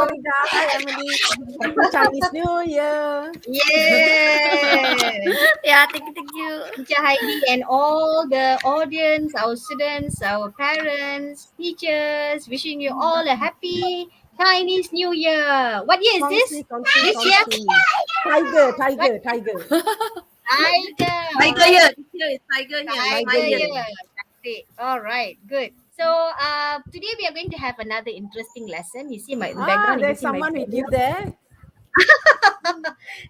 Farida. Hi, Emily. Happy Chinese New Year. Yes. Yeah, thank you. Teacher Heidi and all the audience, our students, our parents, teachers, wishing you all a happy Chinese New Year. What year is this? This year? Tiger. Tiger. Tiger year. This year is tiger year. Tiger year. That's it. All right, good. So today we are going to have another interesting lesson. You see my background. There's someone with you there.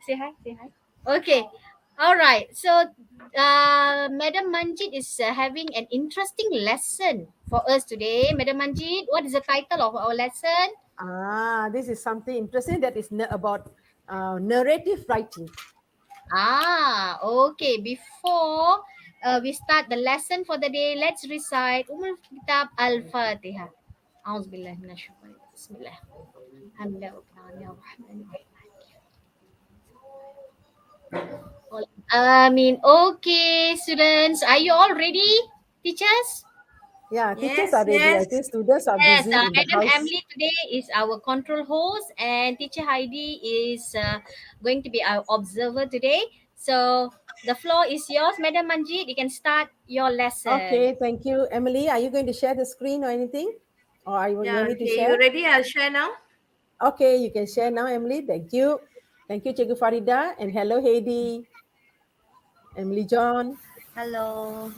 Say hi. Say hi. Okay. All right. So Madam Manjit is having an interesting lesson for us today. Madam Manjit, what is the title of our lesson? This is something interesting that is about narrative writing. Okay. Before we start the lesson for the day, let's recite Kitab Al-Fatihah. Auzubillahi minasyaitonir rajim. Bismillah. Okay, students, are you all ready? Teachers? Yeah, teachers are ready. I think students are busy in the Madam house. Emily today is our control host, and Teacher Heidi is going to be our observer today. So the floor is yours, Madam Manjit. You can start your lesson. Okay, thank you. Emily, are you going to share the screen or anything? Or are you want me to share? You ready? I'll share now. Okay, you can share now, Emily. Thank you. Thank you, Cikgu Farida. And hello, Heidi. Emily John. Hello.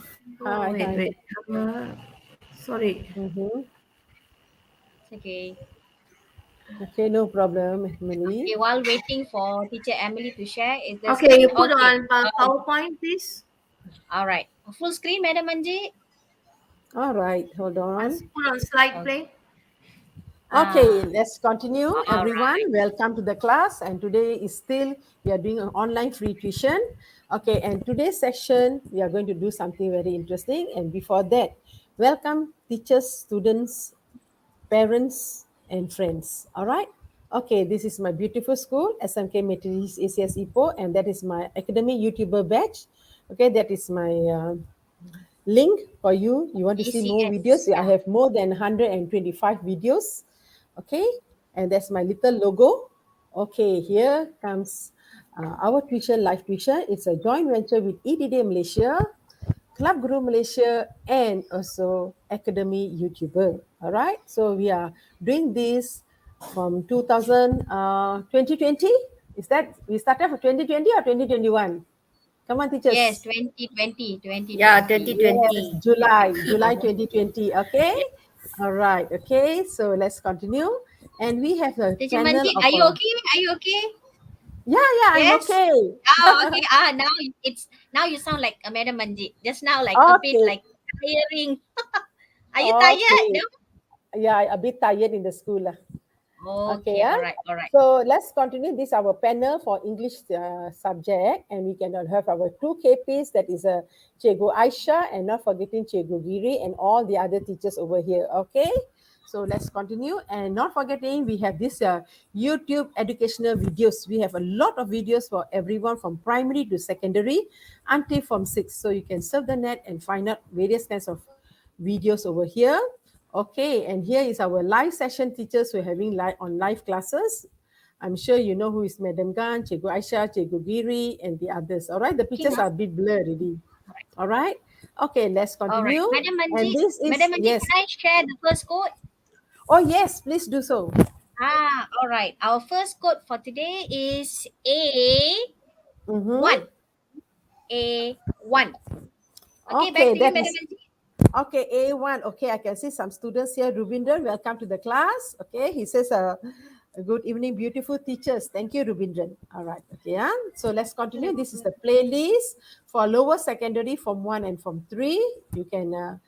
Hi. Wait. Sorry. Okay. Okay, no problem, Emily. Okay, while waiting for Teacher Emily to share, is the Okay, screen you put on PowerPoint, please. All right. Full screen, Madam Manjit. All right, hold on. Put on slide play. Okay, let's continue. Everyone, right. Welcome to the class. And today is still, we are doing an online free tuition. Okay, and today's session, we are going to do something very interesting. And before that, welcome teachers, students, parents, and friends. All right. Okay, this is my beautiful school, SMK Methodist ACS Ipoh, and that is my academic YouTuber batch. Okay, that is my link for you. You want to see more videos? I have more than 125 videos. Okay, and that's my little logo. Okay, here comes our tuition, live tuition. It's a joint venture with EDD Malaysia, Club Guru Malaysia, and also Academy YouTuber. All right, so we are doing this from 2020. Is that we started for 2020 or 2021? Come on, teachers. Yes, 2020. Yeah, 2020. Yes, July 2020. Okay. All right. Okay. So let's continue. And we have a Teacher channel Manjit, of are you okay? Are you okay? Yeah, I'm okay. Okay. Now you sound like a Madam Manjit. Just now, like a bit like tiring. Are you tired? No? Yeah, a bit tired in the school. Okay. All right. So let's continue. This is our panel for English subject, and we can have our two KPs. That is Cikgu Aisha, and not forgetting Cikgu Giri and all the other teachers over here. Okay. So let's continue, and not forgetting we have this YouTube educational videos. We have a lot of videos for everyone from primary to secondary until Form 6. So you can surf the net and find out various kinds of videos over here. Okay, and here is our live session teachers who are having live classes. I'm sure you know who is Madam Gan, Cikgu Aisha, Cikgu Giri, and the others. All right, the pictures are a bit blurred already. All right. Okay, let's continue. All right. Madam Manjit, yes. Can I share the first code? Oh yes, please do so. All right. Our first code for today is A1. A1. Okay, back to you, Madam Manjit. Okay, A1. Okay, I can see some students here. Rubinder, welcome to the class. Okay, he says, good evening, beautiful teachers. Thank you, Rubinder. All right, okay. So let's continue. This is the playlist for lower secondary Form 1 and Form 3. You can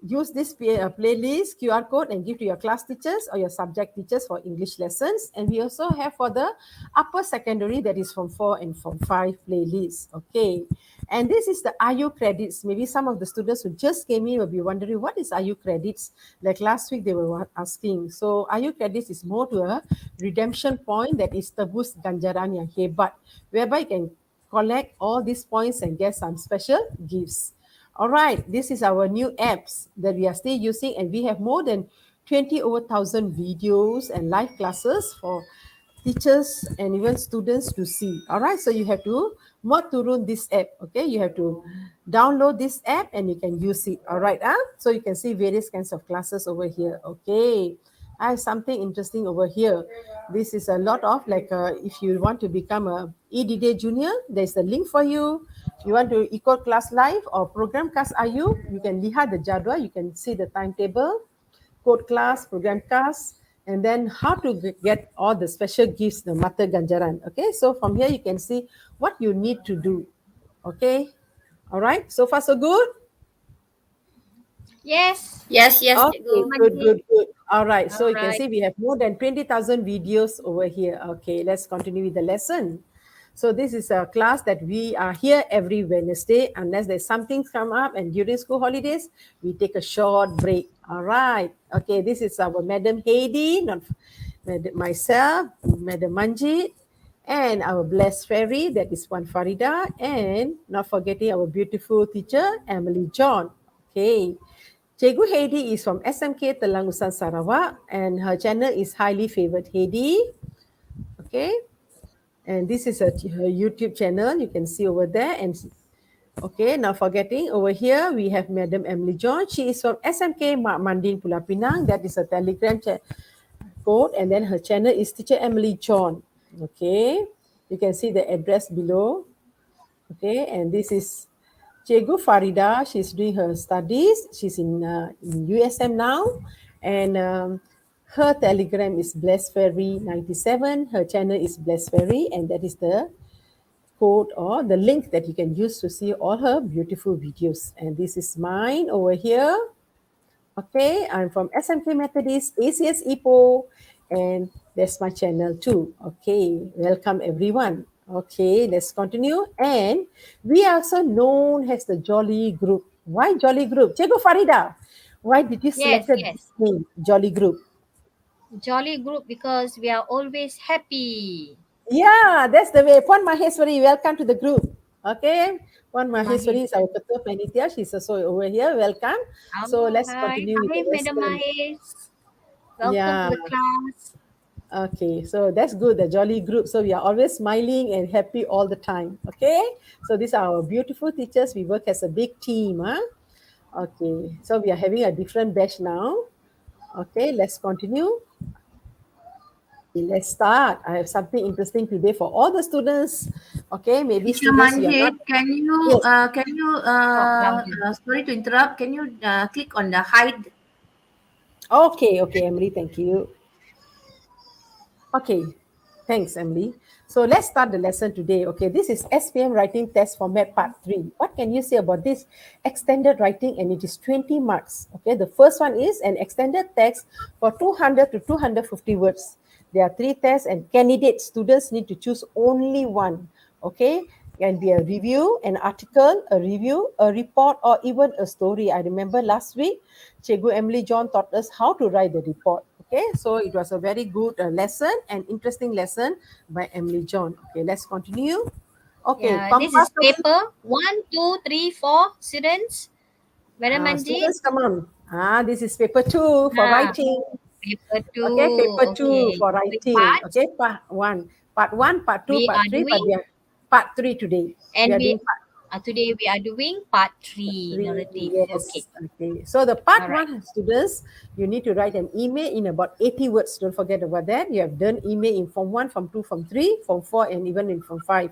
use this playlist QR code and give to your class teachers or your subject teachers for English lessons. And we also have for the upper secondary, that is Form 4 and Form 5 playlist. Okay. And this is the IU credits. Maybe some of the students who just came in will be wondering, what is IU credits? Like last week they were asking. So IU credits is more to a redemption point, that is tebus ganjaran yang hebat, whereby you can collect all these points and get some special gifts. All right, this is our new apps that we are still using, and we have more than 20 over 1,000 videos and live classes for teachers and even students to see. All right, so you have to mod turun this app. Okay, you have to download this app and you can use it. All right, so you can see various kinds of classes over here. Okay, I have something interesting over here. This is a lot of like if you want to become a EDD junior, there's a link for you. You want to equal class live or program class IU, you can lihat the jadwal, you can see the timetable, code class, program class, and then how to get all the special gifts, the mata ganjaran. Okay, so from here you can see what you need to do. Okay, all right, so far so good. Yes. Yes, yes, Okay, cikgu. good. All right, so All you can right. see we have more than 20,000 videos over here. Okay, let's continue with the lesson. So this is a class that we are here every Wednesday, unless there's something come up and during school holidays, we take a short break. All right. Okay, this is our Madam Heidi, not myself, Madam Manjit, and our blessed fairy, that is one Farida, and not forgetting our beautiful teacher, Emily John. Okay. Cikgu Heidi is from SMK Telangusan Sarawak, and her channel is Highly Favored Heidi. Okay. And this is her YouTube channel. You can see over there. And okay, now forgetting over here, we have Madam Emily John. She is from SMK Mak Mandin Pulau Pinang. That is a Telegram code. And then her channel is Teacher Emily John. Okay, you can see the address below. Okay, and this is Cikgu Farida. She's doing her studies. She's in USM now. And her Telegram is Blessed Fairy 97. Her channel is Blessed Fairy. And that is the code or the link that you can use to see all her beautiful videos. And this is mine over here. Okay, I'm from SMK Methodist, ACS Ipoh, and that's my channel too. Okay, welcome everyone. Okay, let's continue. And we are also known as the Jolly Group. Why Jolly Group? Cikgu Farida, why did you select Yes, this yes. name, Jolly Group? Jolly group because we are always happy. Yeah, that's the way. Puan Maheswari, welcome to the group. Okay, Puan Maheswari is our Mahis. Ketua Panitia. She's also over here. Welcome. So Oh, let's hi. continue with Hi, the Madam lesson. Mahis. Welcome to Yeah. the class. Okay, so that's good, the jolly group. So we are always smiling and happy all the time. Okay, so these are our beautiful teachers. We work as a big team. Huh? Okay, so we are having a different batch now. Okay, let's continue. Okay, let's start. I have something interesting today for all the students. Okay, maybe Teacher students you are not. Manjit, Yes. can you Talk louder. sorry to interrupt, can you click on the hide? Okay, Emily, thank you. Okay, thanks, Emily. So let's start the lesson today. Okay, this is SPM writing test format part 3. What can you say about this extended writing? And it is 20 marks. Okay, the first one is an extended text for 200 to 250 words. There are 3 tests and candidate students need to choose only one. Okay, can be a review, an article, a review, a report, or even a story. I remember last week, Cikgu Emily John taught us how to write the report. Okay, so it was a very good lesson and interesting lesson by Emily John. Okay, let's continue. Okay, Yeah, this is compulsory. paper 1, 2, 3, 4 students. Madam Manjit. Students, come on. This is paper 2 for Ah, writing. paper Okay, 2. paper 2 Okay. for Which writing. part? Okay, part 1, part 2, We part are 3, but doing we are part 3 today. We and are we doing part today we are doing part 3 3, narrative. Okay. yes. Okay. So the part All right. 1 students, you need to write an email in about 80 words. Don't forget about that. You have done email in form 1, form 2, form 3, form 4, and even in form 5.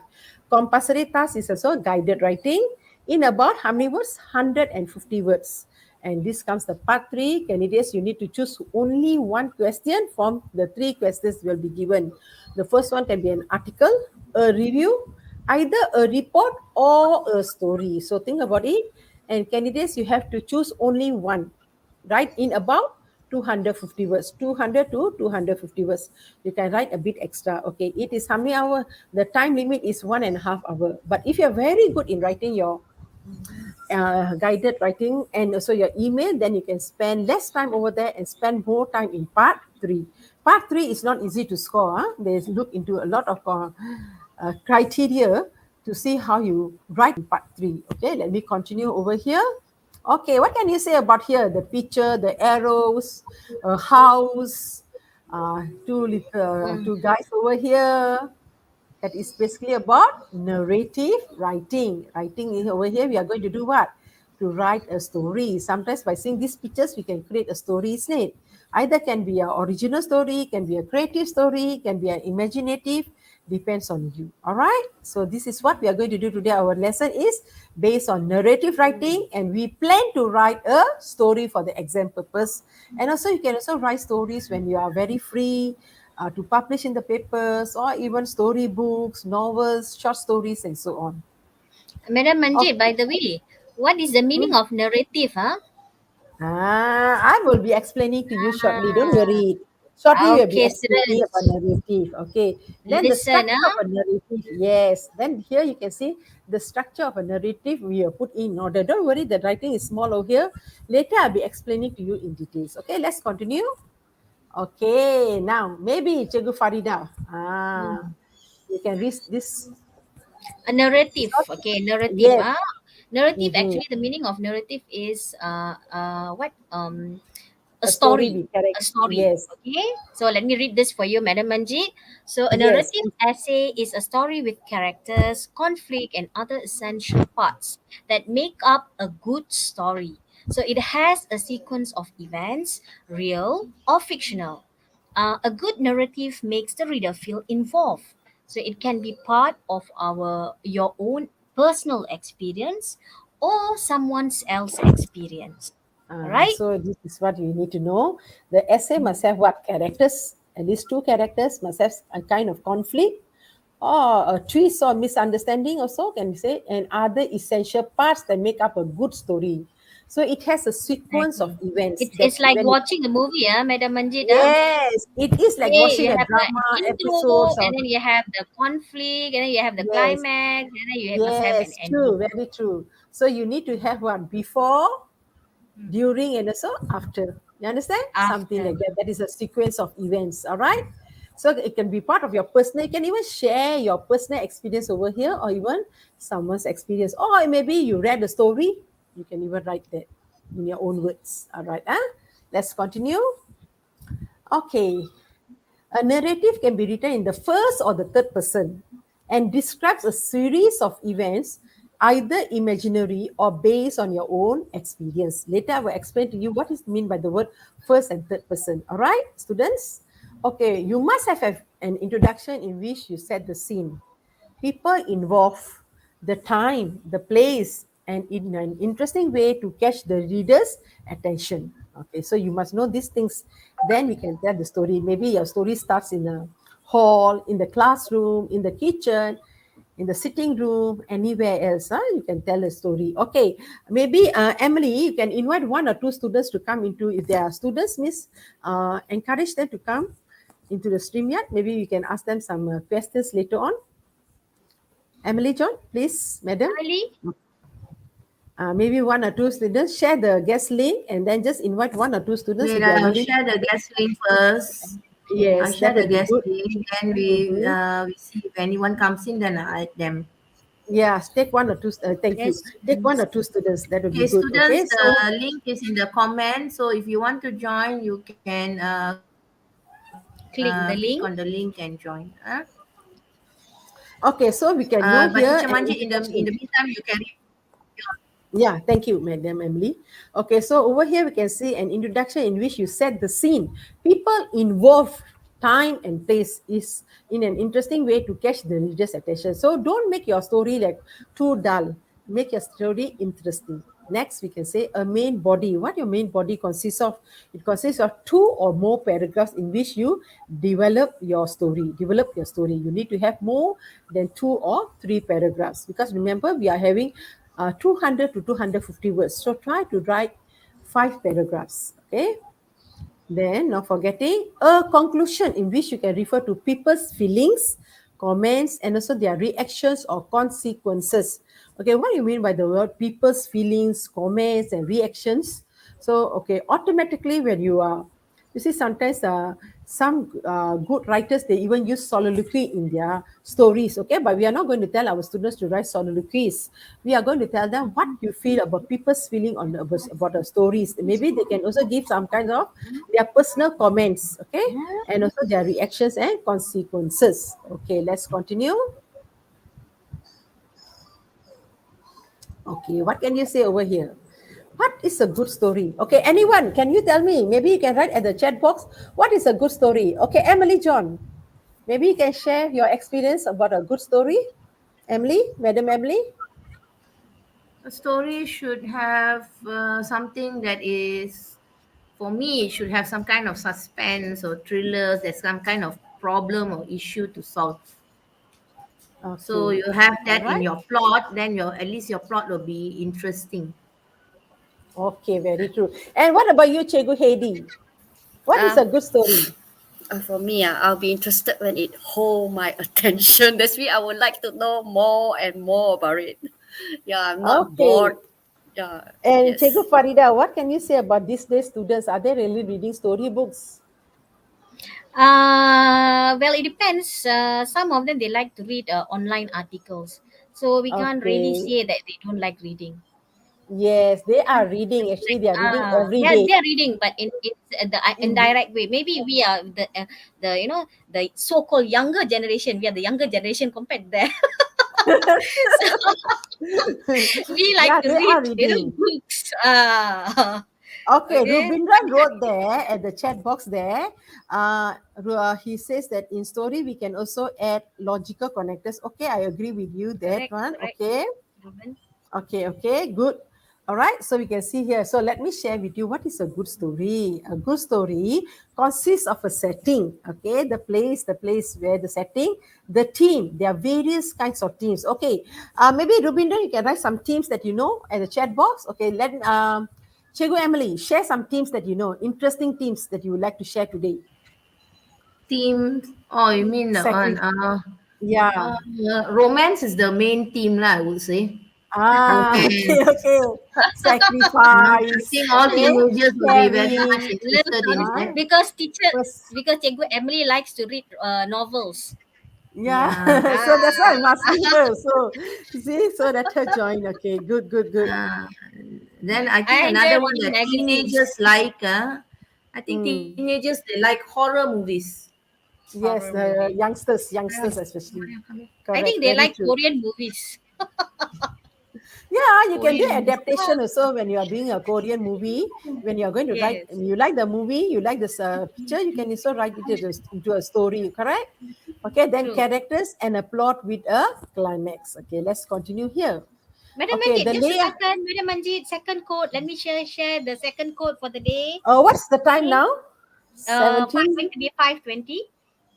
Compulsory task is also guided writing in about how many words? 150 words. And this comes the part 3. Candidates, you need to choose only one question from the 3 questions will be given. The first one can be an article, a review, either a report or a story. So think about it. And candidates, you have to choose only one. Write in about 250 words, 200 to 250 words. You can write a bit extra. Okay, it is how many hours? The time limit is 1.5 hours. But if you're very good in writing your guided writing and also your email, then you can spend less time over there and spend more time in part 3. Part 3 is not easy to score. They look into a lot of criteria to see how you write in part 3. Okay, let me continue over here. Okay, what can you say about here? The picture, the arrows, a house, Mm. two guys over here. That is basically about narrative writing. Writing over here, we are going to do what? To write a story. Sometimes by seeing these pictures, we can create a story, isn't it? Either can be an original story, can be a creative story, can be an imaginative, depends on you. All right. So this is what we are going to do today. Our lesson is based on narrative writing, and we plan to write a story for the exam purpose. And also, you can also write stories when you are very free, to publish in the papers, or even storybooks, novels, short stories, and so on. Madam Manjit, by Okay. the way, what is the meaning Hmm. of narrative, huh? I will be explaining to you shortly. Don't worry. Shortly, Ah, we'll be okay, explaining about students. narrative. Okay. Then the Listen, structure of huh? a narrative. Yes. Then here you can see the structure of a narrative we have put in order. Don't worry, the writing is small over here. Later, I'll be explaining to you in details. Okay, let's continue. Okay. Now, maybe Cikgu Farida. You can read this. A narrative. Short. Okay, narrative. Yes. Narrative. Mm-hmm. Actually, the meaning of narrative is what a A story story. with character. A story. Yes. Okay. So let me read this for you, Madam Manjit. So a Yes. narrative essay is a story with characters, conflict, and other essential parts that make up a good story. So it has a sequence of events, real or fictional. A good narrative makes the reader feel involved. So it can be part of our your own personal experience or someone else's experience. All right? So this is what you need to know. The essay must have what characters? At least two characters must have a kind of conflict or a twist or misunderstanding also, can we say, and other essential parts that make up a good story. So it has a sequence of Exactly. events It's that it's like when it, watching a movie, Madam Manjit. yes, it is like Okay, watching you a have the drama intro, episodes and or then you have the conflict, and then you have the yes, climax, and then must have an yes, true, ending. very true. So you need to have one before, during, and also after. You understand? Something After. like that. That is a sequence of events. All right. So it can be part of your personal. You can even share your personal experience over here, or even someone's experience. Or maybe you read a story. You can even write that in your own words. All right. Let's continue. Okay. A narrative can be written in the first or the third person and describes a series of events, either imaginary or based on your own experience. Later, I will explain to you what is meant by the word first and third person. All right, students? Okay, you must have an introduction in which you set the scene, people involved, the time, the place, and in an interesting way to catch the reader's attention. Okay, so you must know these things. Then we can tell the story. Maybe your story starts in a hall, in the classroom, in the kitchen, in the sitting room, anywhere else. You can tell a story. Okay, maybe Emily, you can invite one or two students to come into. If there are students, Miss, encourage them to come into the stream yet. Maybe you can ask them some questions later on. Emily John, please, madam. Emily, Maybe one or two students share the guest link and then just invite one or two students Wait, if they are I'll willing. share the guest link first. okay. I'll Yes, share that the would be guest good. link, then Mm-hmm. we see if anyone comes in, then I add them. Yes, take one or two. Thank you. Yes, Take one or students. two students. That would be Okay, good. students, Okay, so the link is in the comment. So if you want to join, you can click on the Click the link and link. join. okay, so we can know But Teacher here Manjit, an in the introduction. meantime, you carry on. Yeah, thank you, Madam Emily. Okay, so over here we can see an introduction in which you set the scene. People involved, time and place is in an interesting way to catch the reader's attention. So don't make your story like too dull. Make your story interesting. Next, we can say a main body. What your main body consists of? It consists of two or more paragraphs in which you develop your story. Develop your story. You need to have more than two or three paragraphs because remember we are having 200 to 250 words. So try to write 5 paragraphs. Okay. Then, not forgetting a conclusion in which you can refer to people's feelings, comments, and also their reactions or consequences. Okay, what do you mean by the word people's feelings, comments, and reactions? So, okay, automatically when you are You see, sometimes some good writers, they even use soliloquy in their stories, okay? But we are not going to tell our students to write soliloquies. We are going to tell them what you feel about people's feeling about the stories. Maybe they can also give some kind of their personal comments, okay? And also their reactions and consequences. Okay, let's continue. Okay, what can you say over here? What is a good story? Okay, anyone, can you tell me? Maybe you can write at the chat box. What is a good story? Okay, Emily John, maybe you can share your experience about a good story. Emily, Madam Emily. A story should have something that is, for me, it should have some kind of suspense or thrillers. There's some kind of problem or issue to solve. So Okay, you have all that in right. your plot, then your at least your plot will be interesting. Okay, very true. And what about you, Chegu Heidi? What is Uh, a good story? for me, I'll be interested when it hold my attention. That's why I would like to know more and more about it. Yeah, I'm not bored. Okay, Yeah, and Chegu yes. Farida, what can you say about these days students? Are they really reading storybooks? Well, it depends. Some of them they like to read online articles, so we can't really Okay, say that they don't like reading. yes, they are reading. Actually, they are reading every Yeah, day. they're reading, but in the In indirect way. Maybe we are the the so-called younger generation. We are the younger generation compared to them. So we like yeah, to they read, are reading. books. Okay, Okay. Rubindran wrote there at the chat box there. He says that in story we can also add logical connectors. Okay, I agree with you that Correct, one. correct. Okay, Ruben. okay, good. All right, so we can see here. So let me share with you what is a good story. A good story consists of a setting. Okay, the place where the setting, the team. There are various kinds of teams. Okay, maybe Rubinder, you can write some teams that you know at the chat box. Okay, let Chego Emily share some teams that you know, interesting teams that you would like to share today. Theme, oh, you mean that one? Sacri- yeah. Romance is the main theme, lah, I would say. Okay, Romance. okay. I Sacrifice. think all Okay, teenagers will be very caring. much Love interested in stories that. Uh, because teacher pers- because Cikgu Emily likes to read novels. Yeah, Yeah. so that's why I'm Ah, asking her. So, you see, so let her join. Okay, good, good, good. Uh, then I think I enjoy another one reading that magazines. teenagers like, I think Mm. teenagers they like horror movies. Yes, Horror movies. youngsters especially. I Correct, think they very like true. Korean movies. Yeah, you can do Korean movies. adaptation also when you are doing a Korean movie. When you are going to write, Yes, you like the movie, you like this picture, you can also write it into a story, correct? Okay, then true. characters and a plot with a climax. Okay, let's continue here. Madam Okay, Manjit, the just a layer. second. Madam Manjit, second code. Let me share the second code for the day. What's the time Okay. now? Going 17. to be 5:20.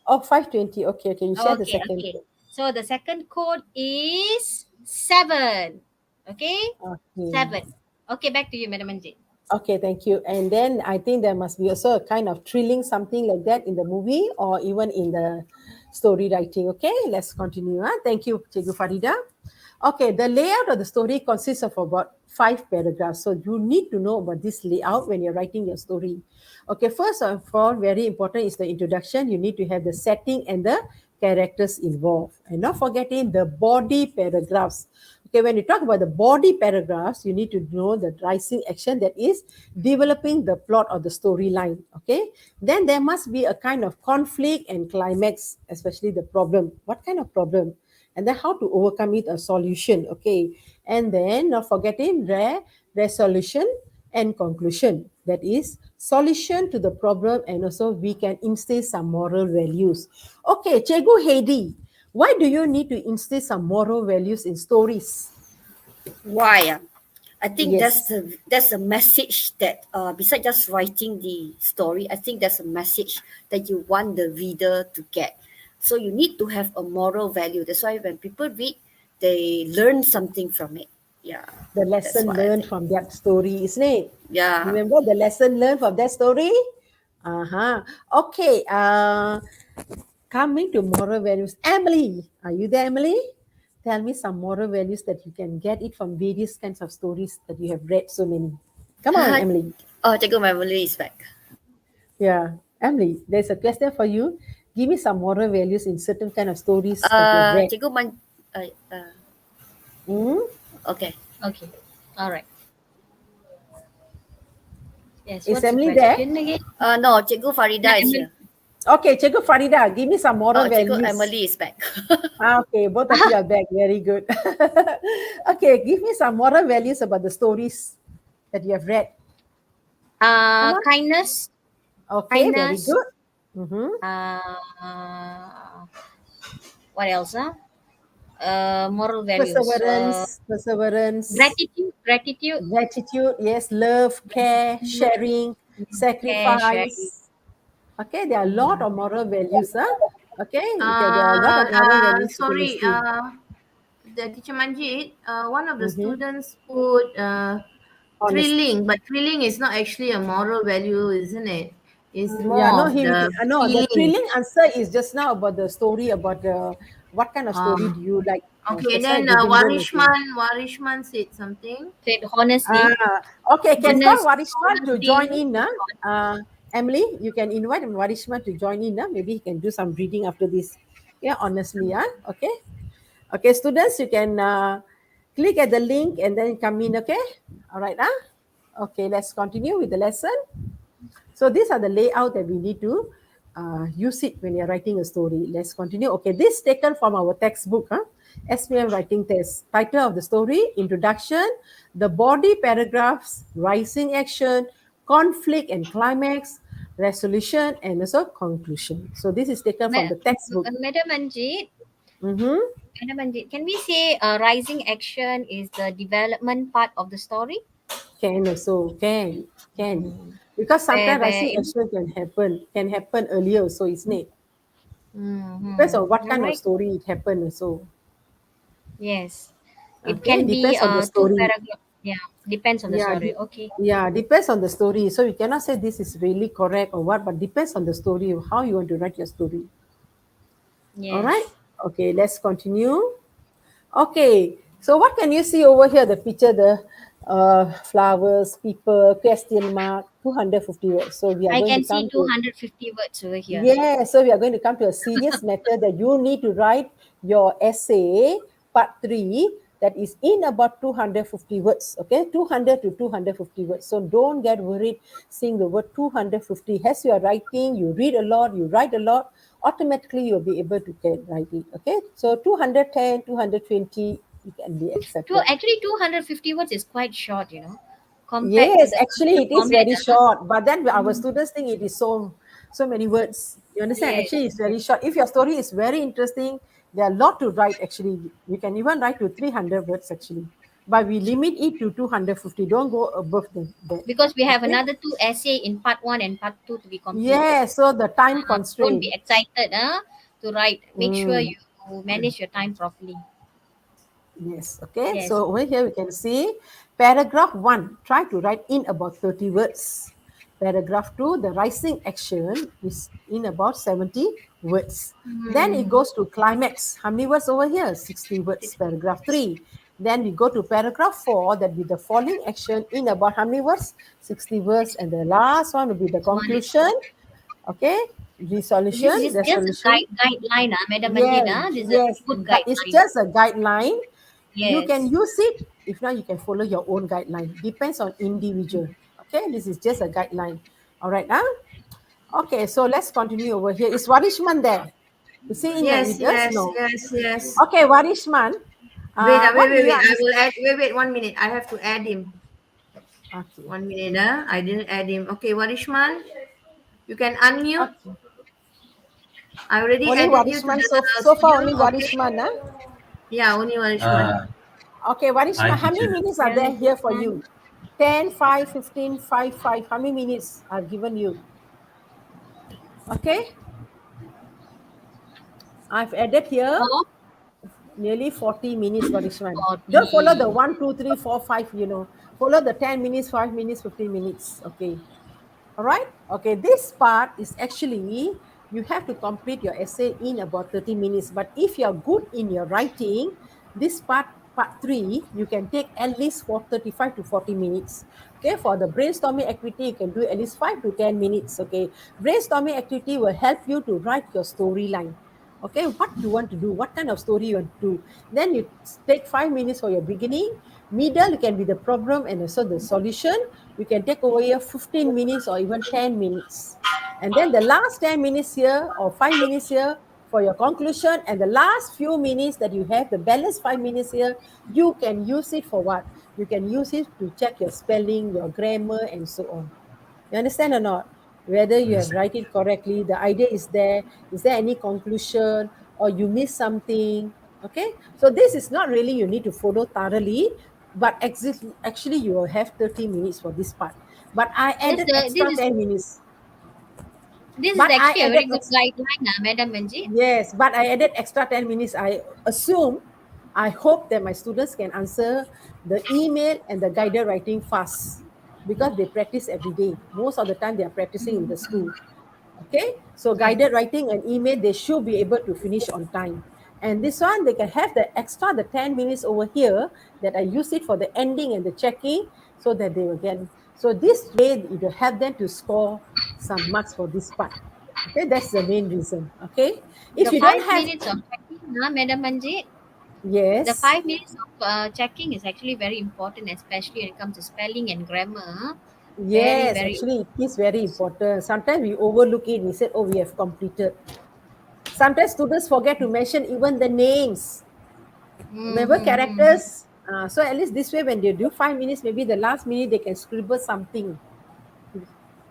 Oh, 5:20. Okay, okay. You share the Okay, second okay. code. So the second code is 7. Okay? Okay. 7. Okay, back to you, Madam Manjit. Okay, thank you. And then I think there must be also a kind of thrilling something like that in the movie or even in the story writing. Okay, let's continue. Thank you, Cikgu Farida. Okay, the layout of the story consists of about 5 paragraphs. So you need to know about this layout when you're writing your story. Okay, first of all, very important is the introduction. You need to have the setting and the characters involved. And not forgetting the body paragraphs. Okay, when you talk about the body paragraphs, you need to know the rising action that is developing the plot or the storyline. Okay, then there must be a kind of conflict and climax, especially the problem. What kind of problem? And then how to overcome it, a solution. Okay, and then not forgetting the resolution and conclusion. That is solution to the problem, and also we can instill some moral values. Okay, Chegu Heidi, why do you need to instill some moral values in stories? Why? I think Yes, that's a message that besides just writing the story, I think there's a message that you want the reader to get. So you need to have a moral value. That's why when people read, they learn something from it. Yeah, the that's lesson what I learned think. from that story, isn't it? Yeah. Remember the lesson learned from that story? Uh-huh. Okay, coming to moral values. Emily, are you there, Emily? Tell me some moral values that you can get it from various kinds of stories that you have read so many. Come on, Emily. Oh, Cikgu, my Malay is back. Yeah. Emily, there's a question for you. Give me some moral values in certain kind of stories that you've read. Cikgu Hmm? okay. Okay. All right. Yes. Is What's the Emily there? question again? No, Cikgu Yeah, Farida is Emily. here. Okay, Cikgu Farida, give me some moral Oh, Cikgu values. Emily is back. Okay, both of you are back. Very good. Okay, give me some moral values about the stories that you have read. Come on. Kindness. Okay, very Kindness. good. Mm-hmm. What else? Moral values. Perseverance, Gratitude. Gratitude. gratitude, yes, love, care, Gratitude. sharing, Care, sharing. sacrifice. Okay, there are a lot of moral values, huh? Okay, there are a lot of Uh, moral values you can Sorry, see. the teacher Manjit, one of the Mm-hmm. students put Honesty. thrilling, but thrilling is not actually a moral value, isn't it? It's Yeah, more no, of the no, the feeling. thrilling answer is just now about the story about what kind of story do Um, you like? okay, That's why I then giving them again. Warishman said something. Said honesty. Okay, can call Honest, Warishman to join honesty. in. Emily, you can invite Warishman to join in. Maybe he can do some reading after this. Yeah, honestly. Okay. Okay, students, you can click at the link and then come in. Okay. All right. Okay, let's continue with the lesson. So these are the layout that we need to use it when you're writing a story. Let's continue. Okay, this taken from our textbook, SPM writing test. Title of the story, introduction, the body paragraphs, rising action, conflict and climax, resolution, and also conclusion. So this is taken from the textbook. Madam Manjit. Mm-hmm. Madam Manjit, can we say rising action is the development part of the story? Can also, can. Mm. Because sometimes Where rising action can happen earlier, so isn't it? Depends on what you're kind of right. story it happened also. Yes. It Okay, can be depends on the two story. paragraph. Yeah, depends on the Yeah, story. Okay. yeah, depends on the story. So you cannot say this is really correct or what, but depends on the story, how you want to write your story. All right. Yes. Okay, let's continue. Okay, so what can you see over here? The picture, the flowers, people, question mark, 250 words. So we are I going to can see come to 250 words over here. yeah, so we are going to come to a serious matter that you need to write your essay, part 3, that is in about 250 words, okay? 200 to 250 words. So don't get worried seeing the word 250. As you are writing, you read a lot, you write a lot, automatically you'll be able to get write it, okay? So 210, 220, it can be accepted. Actually, 250 words is quite short, compared to Yes, the actually other it is format. very short, but then our students think it is so many words. You understand? Yes, Actually, it's yes. very short. If your story is very interesting, there are a lot to write. Actually, you can even write to 300 words actually, but we limit it to 250. Don't go above that. Because we have Okay? another two essay in part one and part two to be completed. Yeah. So the time Don't be constraint. excited, to write. Make sure Mm. you manage your time properly. Yes, okay. Yes. So over here we can see paragraph 1, try to write in about 30 words. Paragraph 2, the rising action is in about 70 words. Then it Hmm. goes to climax. How many words over here? 60 words, paragraph 3. Then we go to paragraph 4, that be the falling action in about how many words? 60 words. And the last one will be the This one is conclusion. Okay, this resolution, is just a resolution. guideline, Madam Manjit. Yes, This is a yes, good but it's guideline. just a guideline. You can Yes. use it. If not, you can follow your own guideline. Depends on individual. Okay, this is just a guideline. All right, now. Okay, so let's continue over here. Is Warishman there? Is he in Yes, with us? yes, No. yes, yes. Okay, Warishman. Wait, What do wait, you wait. I understand? will add. Wait, 1 minute. I have to add him. Okay. 1 minute. I didn't add him. Okay, Warishman, you can unmute. Okay. I already Only added you to Warishman. the So far, studio. only Okay. Warishman. Yeah, only Warishman. Ah, Okay, hi Warishman. How many teacher. minutes are there Well, here for you? 10, 5, 15, 5, 5. How many minutes I've given you? Okay. I've added here for nearly 40 minutes for this one. Don't follow the 40. 1, 2, 3, 4, 5, Follow the 10 minutes, 5 minutes, 15 minutes. Okay. All right. Okay. This part is actually, you have to complete your essay in about 30 minutes. But if you're good in your writing, this part part 3, you can take at least for 35 to 40 minutes. Okay, for the brainstorming activity, you can do at least 5 to 10 minutes. Okay, brainstorming activity will help you to write your storyline. Okay, what you want to do, what kind of story you want to do. Then you take 5 minutes for your beginning. Middle, you can be the problem and also the solution. You can take over here 15 minutes or even 10 minutes. And then the last 10 minutes here or 5 minutes here for your conclusion, and the last few minutes that you have, the balance 5 minutes here, you can use it for what? You can use it to check your spelling, your grammar, and so on. You understand or not? Whether you have write it correctly, the idea is there any conclusion, or you miss something. Okay, so this is not really you need to follow thoroughly, but actually you will have 30 minutes for this part. But I This, added extra this is 10 minutes. this is But I actually a very added good guideline, Madam Manjit. Yes, but I added extra 10 minutes. I hope that my students can answer the email and the guided writing fast, because they practice every day. Most of the time they are practicing in the school. Okay, so guided writing and email, they should be able to finish on time. And this one, they can have the 10 minutes over here that I use it for the ending and the checking, so that they will get. So this way, it will help them to score some marks for this part. Okay, that's the main reason. Okay, if The you don't five have, minutes of checking, Madam Manjit. The yes, 5 minutes of checking is actually very important, especially when it comes to spelling and grammar. Very, yes, very. actually, it is very important. Sometimes we overlook it. We said, oh, we have completed. Sometimes students forget to mention even the names. Remember Mm-hmm. characters? So at least this way, when they do 5 minutes, maybe the last minute they can scribble something.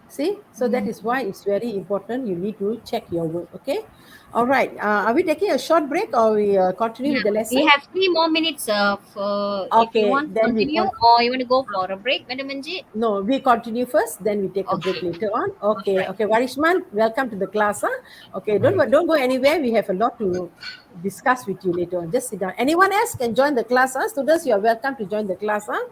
See, so that is why it's very important. You need to check your work. Okay, all right. Are we taking a short break, or we continue with Yeah, the we lesson? have 3 more minutes of if you Okay, want to then continue or you want to go for a break, Madam Manjit. no, we continue first, then we take a break Okay, later on. all Okay, right. okay. Warishman, welcome to the class. Huh? Okay, don't go anywhere. We have a lot to discuss with you later on. Just sit down. Anyone else can join the class. Huh? Students, you are welcome to join the class. Huh?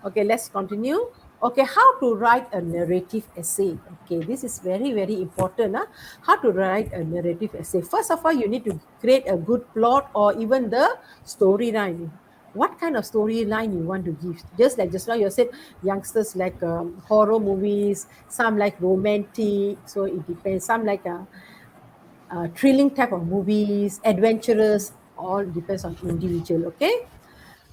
Okay, let's continue. Okay, how to write a narrative essay. Okay, this is very, very important. Huh? How to write a narrative essay. First of all, you need to create a good plot or even the storyline. What kind of storyline you want to give? Just like just now you said, youngsters like horror movies, some like romantic, so it depends. Some like thrilling type of movies, adventurous, all depends on individual. Okay.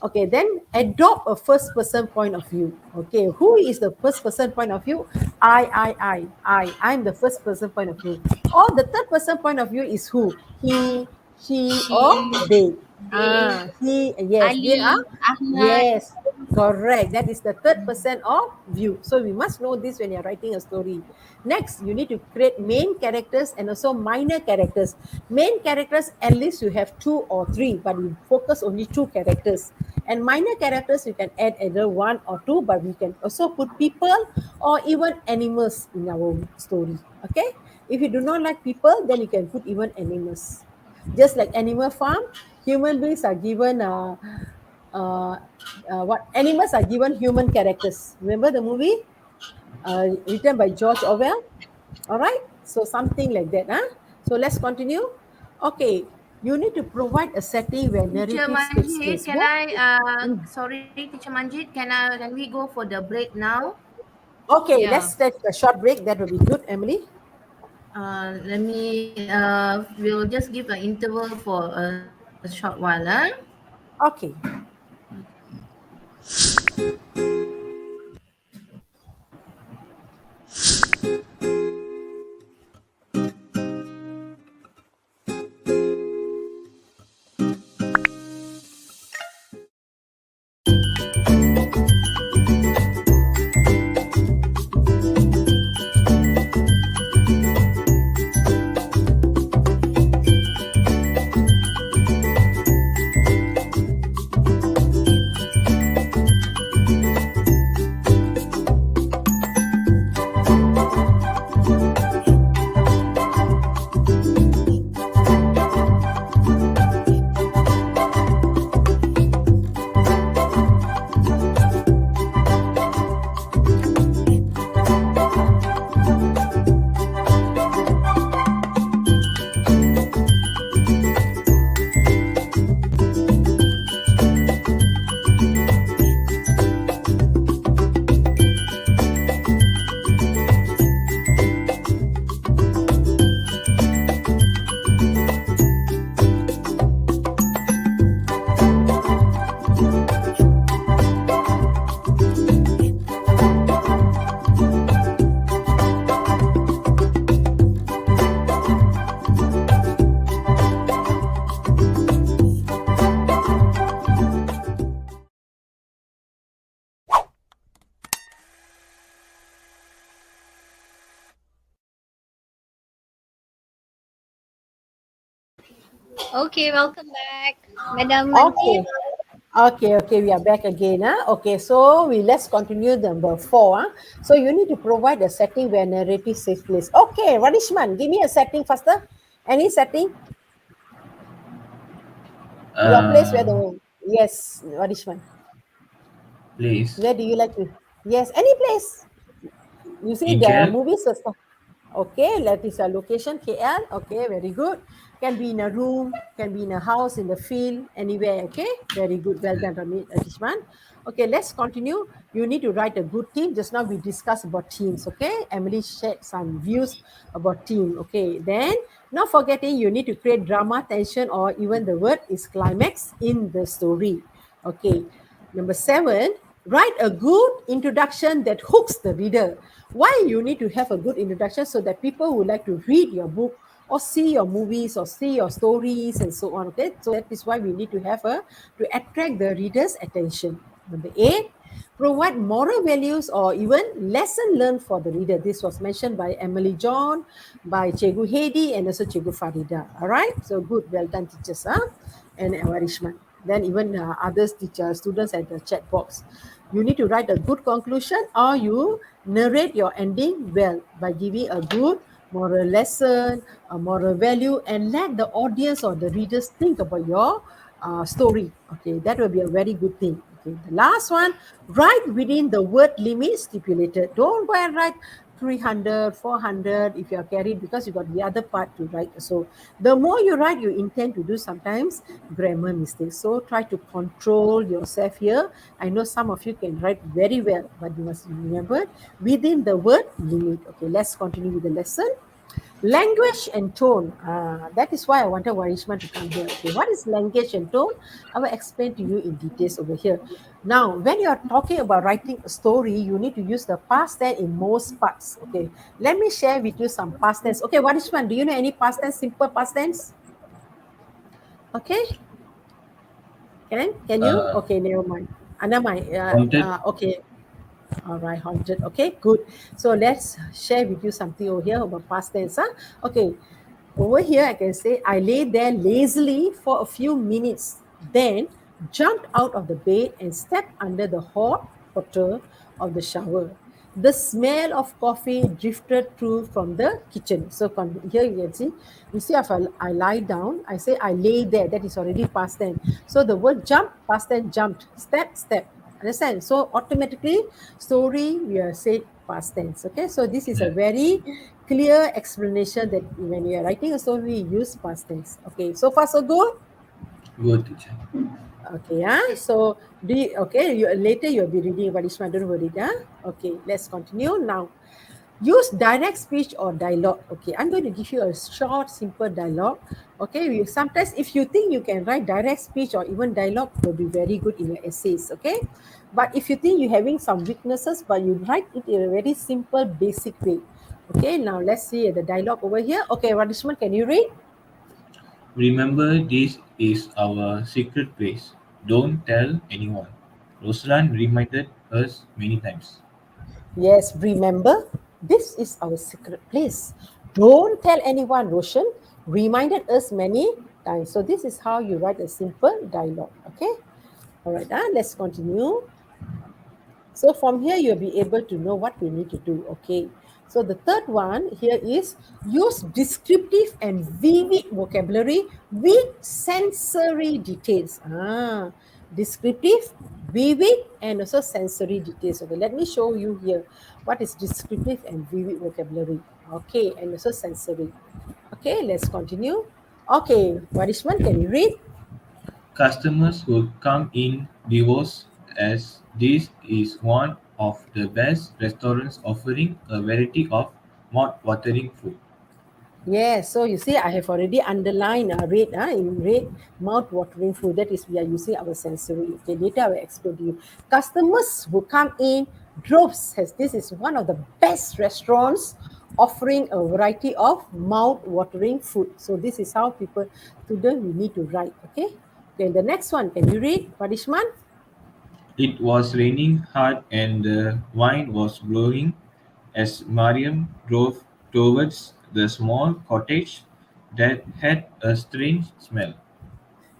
Okay, then adopt a first person point of view. Okay, who is the first person point of view? I'm the first person point of view. Or the third person point of view is who? He, she, She, or they. they, Yes, they are. Ali, Ahmad. Yes, correct. That is the third person of view. So we must know this when you're writing a story. Next, you need to create main characters and also minor characters. Main characters, at least you have 2 or 3, but we focus only 2 characters. And minor characters, you can add either 1 or 2, but we can also put people or even animals in our story. Okay? If you do not like people, then you can put even animals. Just like Animal Farm, human beings are given what animals are given human characters. Remember the movie written by George Orwell? All right, so something like that. Huh? So let's continue. Okay, you need to provide a setting where Teacher narratives takes Manjit, place. can What? I Mm. sorry, Teacher Manjit, can we go for the break now? Okay, Yeah. let's take a short break. That will be good, Emily. Let me we'll just give an interval for a short while, huh? Okay. Okay, welcome back, Madam Okay. Manjit. Okay, we are back again. Okay, so let's continue number 4. So you need to provide a setting where narrative takes place. Okay, Radishman, give me a setting faster. Any setting? Your place where Uh, the yes, Radishman. Place Where do you like to? Yes, any place. You see in the KL. movies are okay, that is a location, KL. Okay, very good. Can be in a room, can be in a house, in the field, anywhere. Okay, very good. Well done, Rishman. Okay, let's continue. You need to write a good team. Just now we discussed about teams. Okay, Emily shared some views about team. Okay, then not forgetting you need to create drama, tension, or even the word is climax in the story. Okay, number 7, write a good introduction that hooks the reader. Why you need to have a good introduction? So that people would like to read your book or see your movies or see your stories and so on. Okay, so that is why we need to have a to attract the reader's attention. Number 8, provide moral values or even lesson learned for the reader. This was mentioned by Emily John, by Cikgu Hedi, and also Cikgu Farida. All right, so good, well done, teachers, and Warishman. Then even others teachers, students at the chat box. You need to write a good conclusion or you narrate your ending well by giving a good moral lesson, a moral value, and let the audience or the readers think about your story. Okay, that will be a very good thing. Okay, the last one, write within the word limit stipulated. Don't go and write 300, 400 if you are carried because you got the other part to write. So the more you write, you intend to do sometimes grammar mistakes. So try to control yourself here. I know some of you can write very well, but you must remember within the word limit. Okay, let's continue with the lesson. Language and tone. That is why I wanted Warishman to come here. Okay, what is language and tone? I will explain to you in details over here. Now, when you are talking about writing a story, you need to use the past tense in most parts. Okay, let me share with you some past tense. Okay, Warishman, do you know any past tense, simple past tense? Okay, can you? Uh, Okay, never mind. Never mind. Haunted. Okay, all right, haunted. Okay, good. So let's share with you something over here about past tense. Okay, over here I can say I lay there lazily for a few minutes, then jumped out of the bed and stepped under the hot water of the shower. The smell of coffee drifted through from the kitchen. So here you can see, if I lie down, I say I lay there. That is already past tense. So the word jump, past tense jumped, step, step. Understand? So automatically, story we are said past tense. Okay, so this is a Yeah. very clear explanation that when you are writing a story, use past tense. Okay, so far so good. Good teacher. Okay, so okay, later you'll be reading about Ishmael, don't worry, Okay, let's continue now. Use direct speech or dialogue. Okay, I'm going to give you a short, simple dialogue. Okay, sometimes if you think you can write direct speech or even dialogue, will be very good in your essays. Okay, but if you think you're having some weaknesses, but you write it in a very simple, basic way. Okay, now let's see the dialogue over here. Okay, Radishman, can you read? Remember, this is our secret place. Don't tell anyone. Rosalind reminded us many times. Yes, remember, this is our secret place. Don't tell anyone, Roshan reminded us many times. So this is how you write a simple dialogue. Okay. All right. Let's continue. So from here, you'll be able to know what we need to do. Okay. So the third one here is use descriptive and vivid vocabulary with sensory details. Descriptive, vivid, and also sensory details. Okay, let me show you here what is descriptive and vivid vocabulary. Okay, and also sensory. Okay, let's continue. Okay, Warishman, can you read? Customers would come in divorce as this is one of the best restaurants offering a variety of mouth-watering food. Yes, so you see, I have already underlined red, in red, mouth-watering food. That is, we are using our sensory. Okay, later I will explain to you. Customers who come in droves. This is one of the best restaurants offering a variety of mouth-watering food. So this is how people, student, we need to write. Okay. Okay, the next one, can you read, Parishman? It was raining hard and the wind was blowing as Mariam drove towards the small cottage that had a strange smell.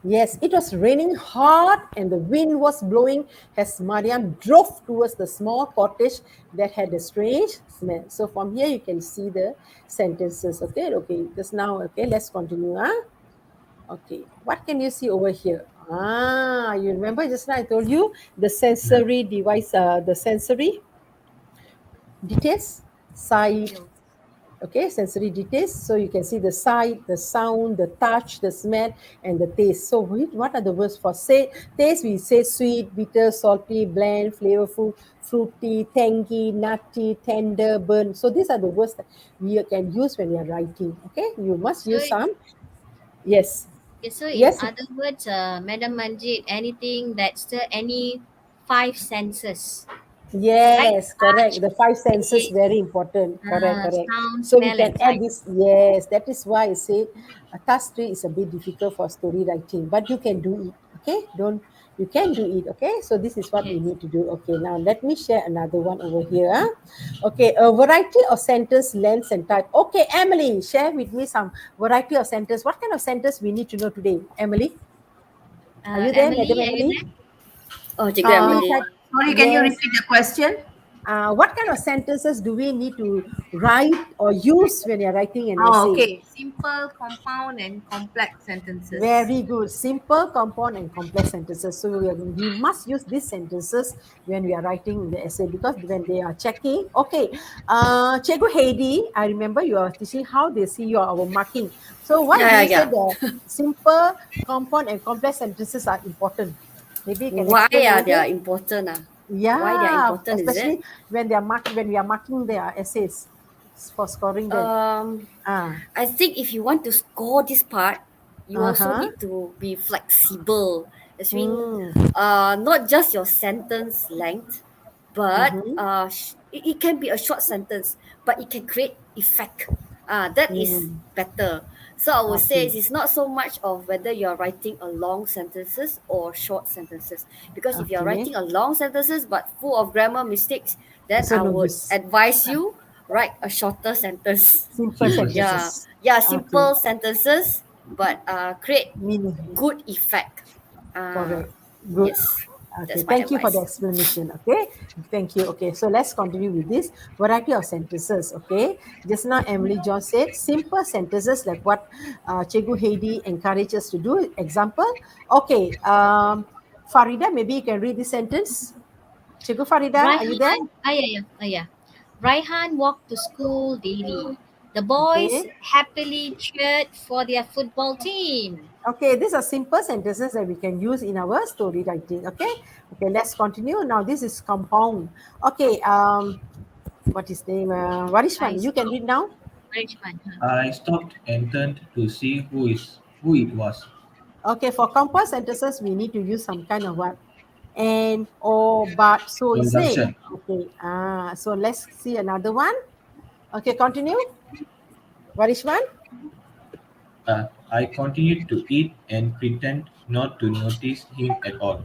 Yes, it was raining hard and the wind was blowing as Mariam drove towards the small cottage that had a strange smell. So from here you can see the sentences. Okay, just now, okay, let's continue. Okay, what can you see over here? You remember just now I told you the Yeah. sensory device, the sensory details, sight, Details. okay, sensory details. So you can see the sight, the sound, the touch, the smell, and the taste. So what are the words for say taste? We say sweet, bitter, salty, bland, flavorful, fruity, tangy, nutty, tender, burnt. So these are the words that we can use when we are writing. Okay, you must So use some. Yes, okay, so in yes, other words, Madam Manjit, anything that's the any five senses, right? yes, correct. Touch, The five senses taste, very important. Correct, correct. sound, So we smell, can and add sight. this. Yes, that is why I said task 3 is a bit difficult for story writing, but you can do it. Okay, don't you can do it. Okay, so this is what we Okay. need to do. Okay, now let me share another one over here. Okay, a variety of sentence lengths and type. Okay, Emily, share with me some variety of sentence. What kind of sentence we need to know today, Emily? Are you there, Madam Emily, are you Emily? there? Oh, Cikgu Any Uh, Emily. type? Sorry, can you Yes. repeat the question? What kind of sentences do we need to write or use when you're writing an Oh, essay? okay. Simple, compound, and complex sentences. Very good. Simple, compound, and complex sentences. So we must use these sentences when we are writing the essay because when they are checking. Okay, Cikgu Heidi, I remember you are teaching how they see your our marking. So why do Yeah, you say yeah, the yeah. simple, compound, and complex sentences are important? Maybe you can Why explain are over they here. are important? Why they are Yeah, important, is it? especially when they are when we are marking their essays for scoring them. Um, Ah, I think if you want to score this part, you also uh-huh. need to be flexible. That's mean, Mm, not just your sentence length, but mm-hmm, it can be a short sentence, but it can create effect. That is mm. better. So I would say Okay, it's not so much of whether you're writing a long sentences or short sentences. Because if you're okay. writing a long sentences but full of grammar mistakes, then So I no would use. advise you write a shorter sentence. Simple Simple Yeah, sentence. sentences. yeah, Okay, simple sentences, but create meaning good effect. correct. Good. Yes, Okay, that's my thank you for the advice. explanation. Okay, thank you. Okay, so let's continue with this variety of sentences. Okay, just now Emily John said simple sentences like what Chegu Heidi encourages us to do. Example, okay, Farida, maybe you can read this sentence. Chegu Farida, are you there? Raihan, yeah. Raihan walked to school daily. The boys Okay. happily cheered for their football team. Okay, these are simple sentences that we can use in our story writing. Okay. Okay, let's continue. Now this is compound. Okay, what is name? What is I one? You can stopped. read now. Richmond. Huh? I stopped and turned to see who it was. Okay, for compound sentences, we need to use some kind of what? And, or, but, so is it? Conjunction. Okay. So let's see another one. Okay, continue. What is one? I continued to eat and pretend not to notice him at all.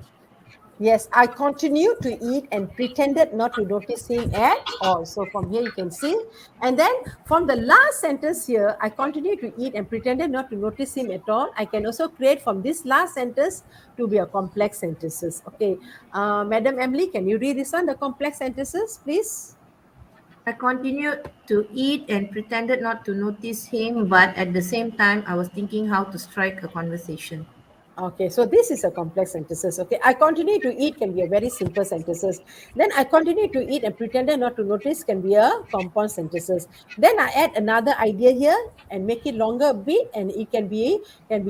Yes, I continued to eat and pretended not to notice him at all. So from here you can see. And then from the last sentence here, I continued to eat and pretended not to notice him at all. I can also create from this last sentence to be a complex sentences. Okay. Madam Emily, can you read this one, the complex sentences, please? I continued to eat and pretended not to notice him, but at the same time, I was thinking how to strike a conversation. Okay, so this is a complex sentences. Okay, I continue to eat can be a very simple sentences. Then I continue to eat and pretended not to notice can be a compound sentences. Then I add another idea here and make it longer a bit, and it can be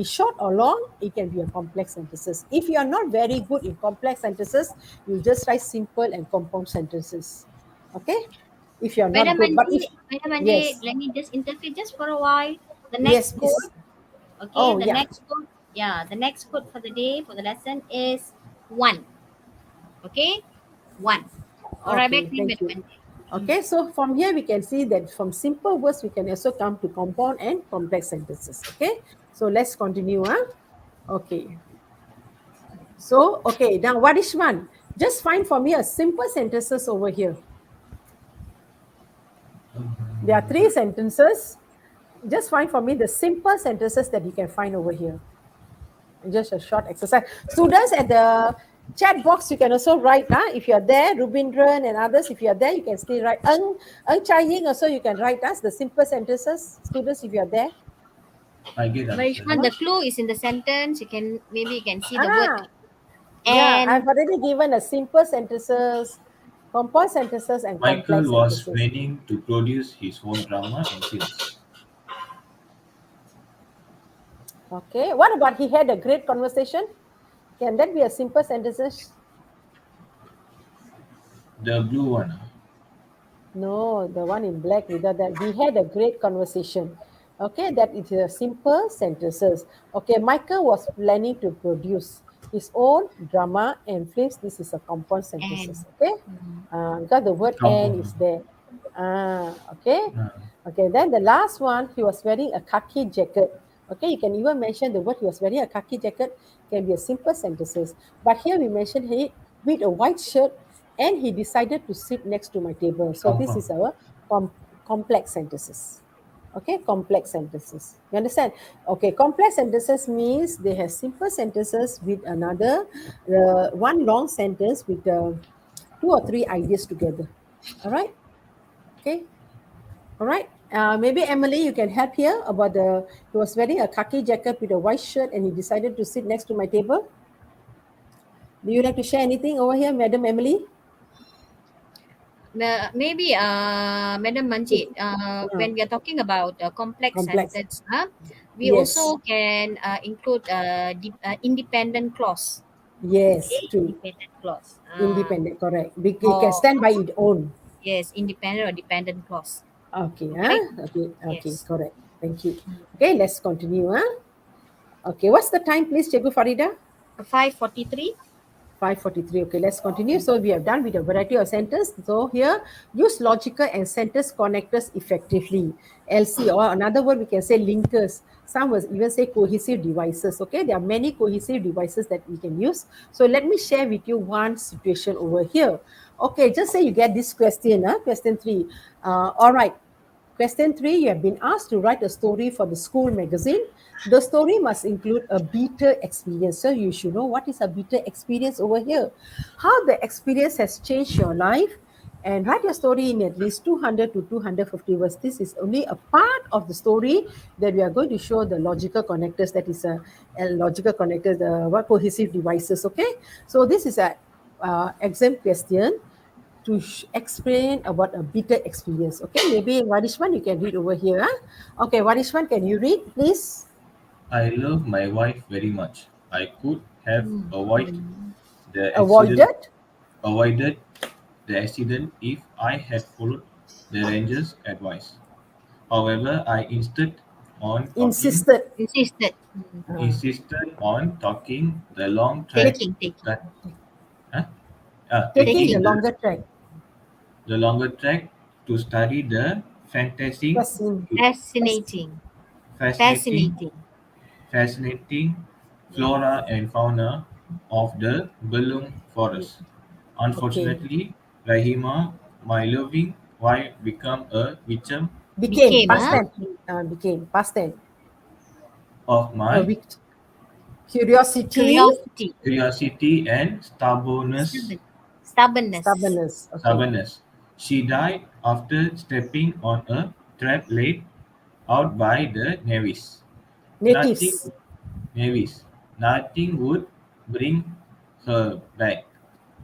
short or long. It can be a complex sentences. If you are not very good in complex sentences, you just write simple and compound sentences. Okay, if you are not good, but if Madam Mandi, yes, let me just interfere just for a while. The yes, next please. quote, okay, Oh the yeah. next quote, yeah, the next quote for the day, for the lesson is one. Okay, one. All right, back Okay, to you, thank Madam you. Mandi. Okay, so from here we can see that from simple words we can also come to compound and complex sentences. Okay, so let's continue. Okay, so okay, now what is one? Just find for me a simple sentences over here. There are three sentences. Just find for me the simple sentences that you can find over here. Just a short exercise. Students at the chat box, you can also write. If you're there, Rubindran and others, if you're there, you can still write. Chai Ying also, you can write us the simple sentences. Students, if you're there. I get answer. Marishman, the clue is in the sentence. Maybe you can see the word. Yeah, I've And already given a simple sentences, compound sentences, and complex Michael was sentences. planning to produce his own drama and films. Okay. What about he had a great conversation? Can that be a simple sentences? The blue one. No, the one in black without that. We had a great conversation. Okay, that is a simple sentences. Okay, Michael was planning to produce his own drama and films. This is a compound sentences. Okay, because the word "and" is there. Okay. Okay, then the last one, he was wearing a khaki jacket. Okay, you can even mention the word he was wearing a khaki jacket can be a simple sentences. But here we mention he with a white shirt and he decided to sit next to my table. So this is our complex sentences. Okay, complex sentences. You understand? Okay, complex sentences means they have simple sentences with another, one long sentence with 2 or 3 ideas together. All right? Okay. All right. Maybe Emily, you can help here about he was wearing a khaki jacket with a white shirt and he decided to sit next to my table. Do you like to share anything over here, Madam Emily? maybe, Madam Manjit, when we are talking about a complex Complex. sentence, we Yes. also can include independent clause. Yes, Okay, true. independent clause. Independent, correct. It can Or stand by its own. yes, independent or dependent clause. Okay, Okay. okay, Yes. correct. Thank you. Okay, let's continue. Okay, what's the time, please, Cikgu Farida? 5:43. 5:43. Okay, let's continue. So we have done with a variety of sentence. So here, use logical and sentence connectors effectively. LC, or another word we can say linkers. Some will even say cohesive devices. Okay, there are many cohesive devices that we can use. So let me share with you one situation over here. Okay, just say you get this question, question 3. All right. Question 3, you have been asked to write a story for the school magazine. The story must include a bitter experience. So you should know what is a bitter experience over here. How the experience has changed your life. And write your story in at least 200 to 250 words. This is only a part of the story that we are going to show the logical connectors. That is a logical connectors, the cohesive devices. Okay. So this is a exam question to explain about a bitter experience. Okay, maybe Warishman, you can read over here. Okay, Warishman, can you read, please? I love my wife very much. I could have the accident Avoided? avoided the accident if I had followed the ranger's advice. However, I Insisted. Insisted. insisted on taking the long track Taking. to cut, huh? Taking taking the Taking. longer track. the longer track to study the fantastic, Fascin- Fascinating. fascinating, Fascinating. fascinating Yeah. flora and fauna of the Belum forest. Okay. Unfortunately, Rahima, my loving wife, became a victim Became, Became. past tense. Became, past tense. of A my curiosity, Curiosity. curiosity and stubbornness. Stubborn. Stubbornness. stubbornness. Okay. Stubbornness. She died after stepping on a trap laid out by the navvies. Nothing, Natives. navvies. Nothing would bring her back.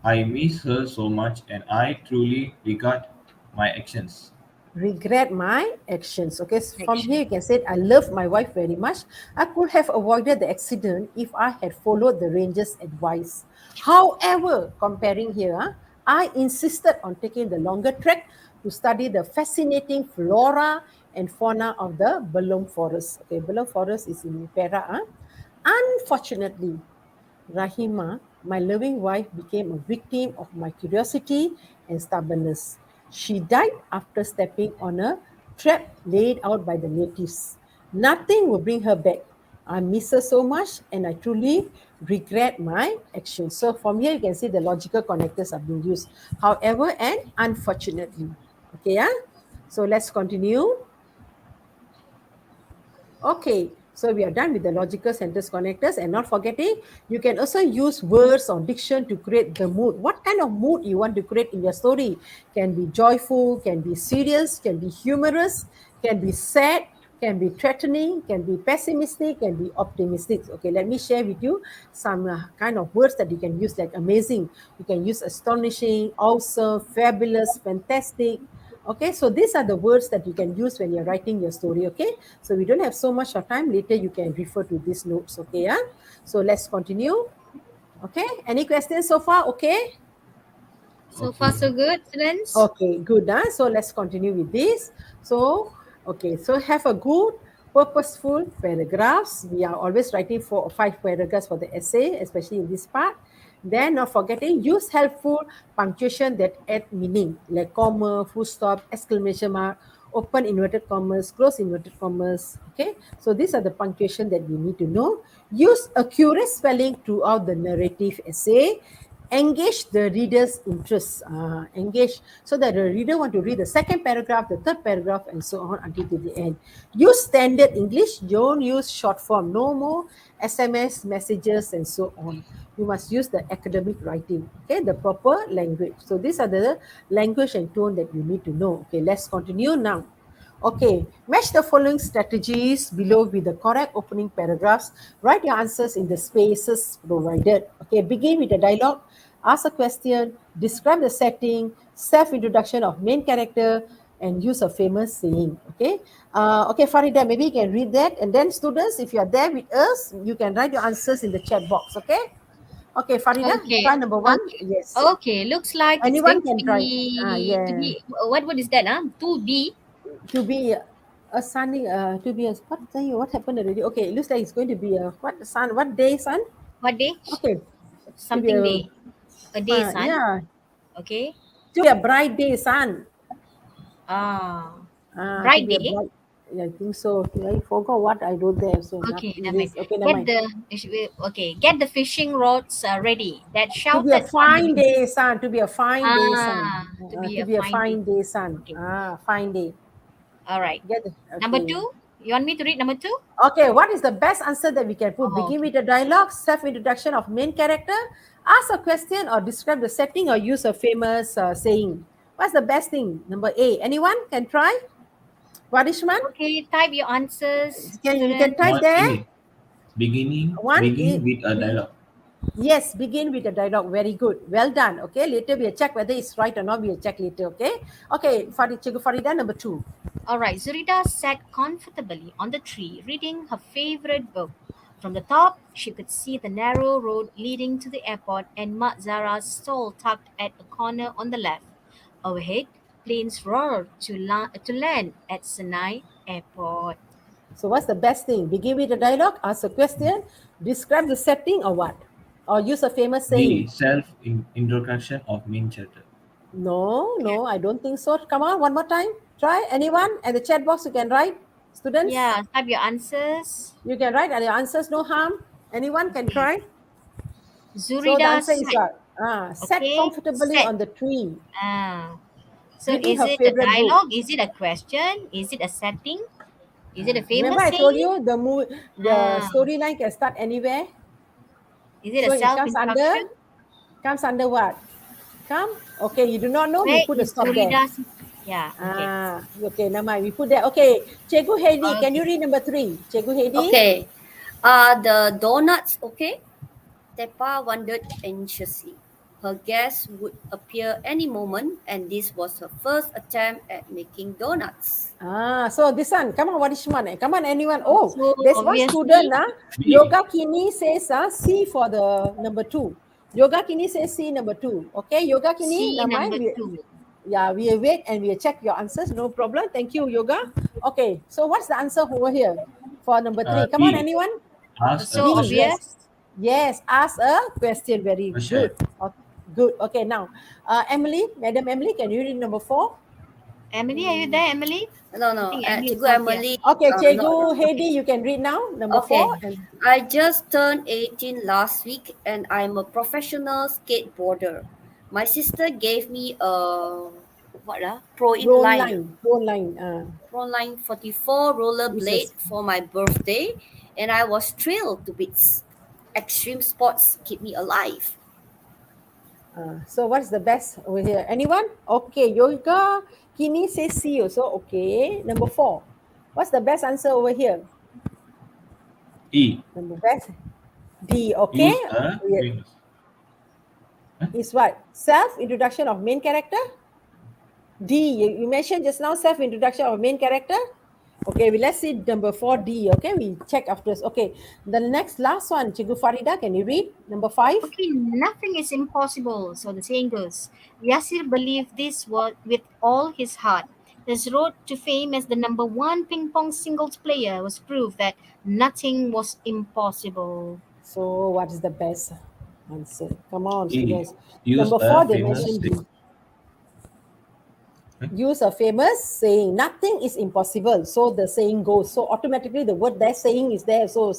I miss her so much, and I truly regret my actions. Regret my actions. Okay, so from Action. here you can say, I love my wife very much. I could have avoided the accident if I had followed the ranger's advice. However, comparing here, I insisted on taking the longer trek to study the fascinating flora and fauna of the Belum forest. Okay, Belum forest is in Perak. Unfortunately, Rahima, my loving wife, became a victim of my curiosity and stubbornness. She died after stepping on a trap laid out by the natives. Nothing will bring her back. I miss her so much and I truly regret my actions. So from here you can see the logical connectors are being used. However and unfortunately. Okay, yeah? So let's continue. Okay, So we are done with the logical sentence connectors, and not forgetting, you can also use words or diction to create the mood. What kind of mood you want to create in your story? Can be joyful, can be serious, can be humorous, can be sad, can be threatening, can be pessimistic, can be optimistic. Okay, let me share with you some kind of words that you can use, like amazing. You can use astonishing, awesome, fabulous, fantastic. Okay, so these are the words that you can use when you're writing your story. Okay, so we don't have so much of time. Later, you can refer to these notes. Okay, yeah. So let's continue. Okay, any questions so far? Okay. So far, Okay. so good, students. Okay, good. So let's continue with this. So, okay, so have a good, purposeful paragraphs. We are always writing 4 or 5 paragraphs for the essay, especially in this part. Then, not forgetting, use helpful punctuation that add meaning, like comma, full stop, exclamation mark, open inverted commas, close inverted commas. Okay, so these are the punctuation that we need to know. Use accurate spelling throughout the narrative essay. Engage the reader's interest. Engage so that the reader want to read the second paragraph, the third paragraph, and so on until to the end. Use standard English. Don't use short form. No more SMS messages and so on. You must use the academic writing. Okay, the proper language. So these are the language and tone that you need to know. Okay, let's continue now. Okay, match the following strategies below with the correct opening paragraphs. Write your answers in the spaces provided. Okay, begin with the dialogue. Ask a question, describe the setting, self-introduction of main character, and use a famous saying. Okay, okay, Farida, maybe you can read that. And then students, if you are there with us, you can write your answers in the chat box. Okay, okay, Farida, Okay. try number 1. Okay. Yes, Okay. Looks like it's anyone going to can try. be Yeah. what is that? To be. To be a sunny to be a what happened already? Okay, it looks like it's going to be a what sun, what day sun? What day? Okay, to be Something day. A day, sun. yeah, Okay. to be a bright day sun. Ah, To bright be a day. bright, yeah, I think so. I forgot what I wrote there, so not Okay, never mind. this. Okay, never mind. Get the fishing rods ready. That To be a shouted fine somebody. day sun. To be a fine day sun. To be To a be a fine day. fine day sun. Okay. Fine day. All right. Get it? Number Okay. two. You want me to read number two? Okay, what is the best answer that we can put? Oh, Begin okay. with a dialogue, self-introduction of main character, ask a question or describe the setting or use a famous saying. What's the best thing? Number A. Anyone can try? Warishman? Okay. Type your answers, You can type students. there. 1A. Beginning. One Begin A. with a dialogue. Yes, begin with a dialogue. Very good. Well done. Okay, later we'll check whether it's right or not. We'll check later. Okay. Okay, Cikgu Farida, number 2. All right, Zurida sat comfortably on the tree, reading her favorite book. From the top, she could see the narrow road leading to the airport and Mak Zara's stall tucked at a corner on the left. Overhead, planes roared to land at Senai Airport. So what's the best thing? Begin with a dialogue, ask a question, describe the setting or what? Or use a famous B. saying. Introduction of main chapter. No, I don't think so. Come on, one more time. Try. Anyone? At the chat box, you can write. Students, Yeah, type your answers. you can write, and your answers, no harm. Anyone can Okay. try. So the Zurida answer is sat. what? Sat Okay, comfortably sat. on the tree, Ah. So reading is her it a favorite book. dialogue? Is it a question? Is it a setting? Is it a Remember, famous I told saying? you the Ah. storyline can start anywhere. Is it a So it self-introduction? comes under what? Come. Okay, you do not know, we Where put a is stop there. Zurida's? Yeah, okay. Okay, never mind. We put that. Okay, Cikgu Heidi, can you Okay. read number 3? Cikgu Heidi. Okay. The donuts okay? Tepa wondered anxiously. Her guest would appear any moment, and this was her first attempt at making donuts. So this one, come on, Warishman. Come on, anyone. Oh, So there's one student. obviously, B. Yoga Kini says C for the number 2. Yoga Kini says C number 2. Okay, Yoga Kini, C never mind. number 2. We wait and we'll check your answers. No problem. Thank you, Yoga. Okay, so what's the answer over here for number 3? Come on, B. anyone. Ask a So B, question. yes. obvious. Yes, ask a question. Very Question. good. Good. Okay, now, Emily, Madam Emily, can you read number 4? Emily, are you there, Emily? No, I think Emily is Cikgu not here. Emily. Okay, Cikgu not- Heidi, you can read now. Number Okay. 4. And I just turned 18 last week and I'm a professional skateboarder. My sister gave me a pro roll inline line. Pro line 44 rollerblade for my birthday, and I was thrilled to bits. Extreme sports keep me alive. So what's the best over here? Anyone? Okay, yoga. Kini says C also. Okay. Number 4. What's the best answer over here? E. Number best D. Okay. Use a famous. Huh? Is what? Self introduction of main character. D. You mentioned just now self introduction of main character. Okay, let's see number 4D. Okay, we check after this. Okay, the next last one, Cikgu Farida, can you read number 5? Okay, nothing is impossible, so the saying goes. Yasir believed this with all his heart. His road to fame as the number one ping pong singles player was proof that nothing was impossible. So, what is the best answer? Come on, E. students. Use Number a 4, they famous mentioned D. saying. Use a famous saying, nothing is impossible. So the saying goes. So automatically the word that saying is there. So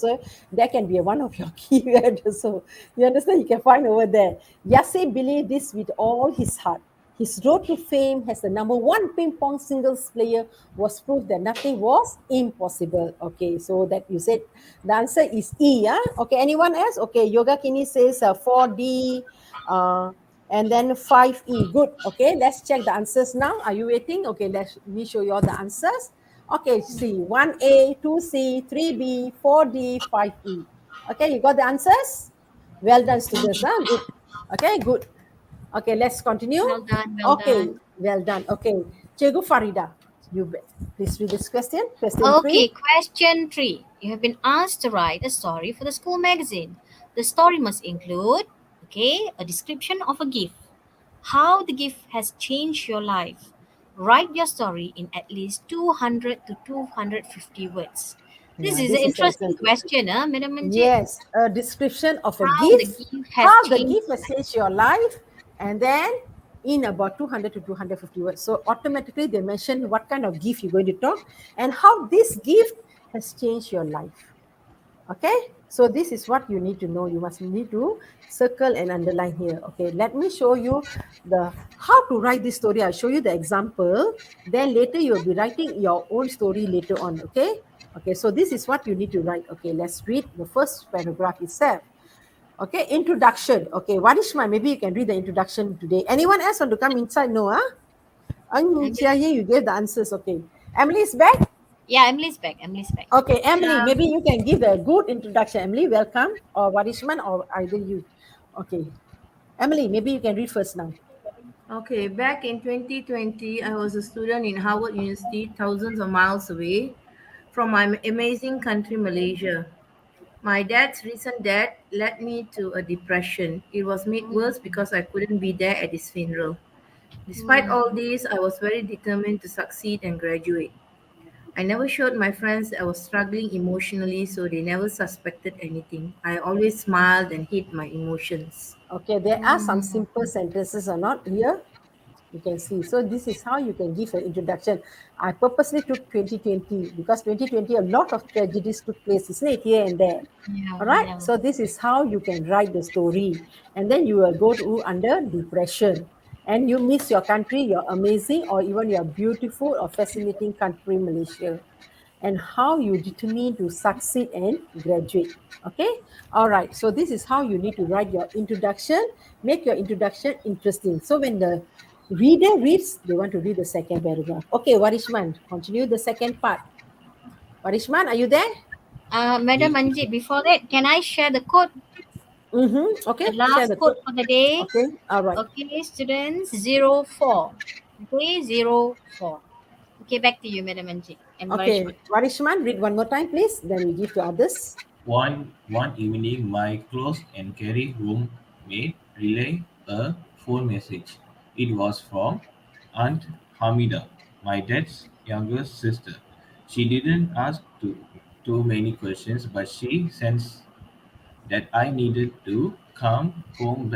that can be one of your keywords. So you understand, you can find over there. Yase believed this with all his heart. His road to fame as the number one ping pong singles player was proof that nothing was impossible. Okay, so that you said the answer is E. Yeah? Okay, anyone else? Okay, Yoga Kini says 4D. And then 5E. Good. Okay, let's check the answers now. Are you waiting? Okay, let me show you all the answers. Okay, see 1A, 2C, 3B, 4D, 5E. Okay, you got the answers? Well done, students. Huh? Good. Okay, good. Okay, let's continue. Well done, well Okay, done. well done. Okay, Cikgu Farida, please read this question. Question 3. Okay, question 3. You have been asked to write a story for the school magazine. The story must include, okay, a description of a gift, how the gift has changed your life. Write your story in at least 200 to 250 words. This Yeah, is an this is interesting excellent. question, Madam Manjit. Yes, a description of a How the gift, gift has how the changed. gift has changed your life, and then in about 200 to 250 words. So automatically they mention what kind of gift you're going to talk and how this gift has changed your life. Okay, so this is what you need to know. You must need to circle and underline here. Okay, let me show you the how to write this story. I'll show you the example. Then later you'll be writing your own story later on. Okay, okay, so this is what you need to write. Okay, let's read the first paragraph itself. Okay, introduction. Okay, Warishma, maybe you can read the introduction today. Anyone else want to come inside? No, huh? Okay. You gave the answers. Okay, Emily is back. Yeah, Emily's back. Emily's back. Okay, Emily, Yeah. maybe you can give a good introduction. Emily, welcome. Or Warishman, or either you. Okay. Emily, maybe you can read first now. Okay, back in 2020, I was a student in Harvard University, thousands of miles away from my amazing country, Malaysia. My dad's recent death led me to a depression. It was made worse because I couldn't be there at his funeral. Despite all this, I was very determined to succeed and graduate. I never showed my friends I was struggling emotionally, so they never suspected anything. I always smiled and hid my emotions. Okay, there are some simple sentences or not here. You can see. So this is how you can give an introduction. I purposely took 2020 because 2020 a lot of tragedies took place, isn't it, here and there. Yeah, All right. yeah. So this is how you can write the story, and then you will go to under depression, and you miss your country, your amazing, or even your beautiful or fascinating country, Malaysia, and how you determine to succeed and graduate. Okay. All right. So this is how you need to write your introduction. Make your introduction interesting. So when the reader reads, they want to read the second paragraph. Okay, Warishman, continue the second part. Warishman, are you there? Madam Yes. Manjit, before that, can I share the code? Mm-hmm. Okay, The share last the code code. for the day. Okay, all right. Okay, students, 04. Okay, 04. Okay, back to you, Madam Manjit and Varishma. Okay, Warishman, read one more time, please. Then we give to others. One evening, my close and caring roommate relayed a phone message. It was from Aunt Hamida, my dad's younger sister. She didn't ask too many questions, but she sensed that I needed to come home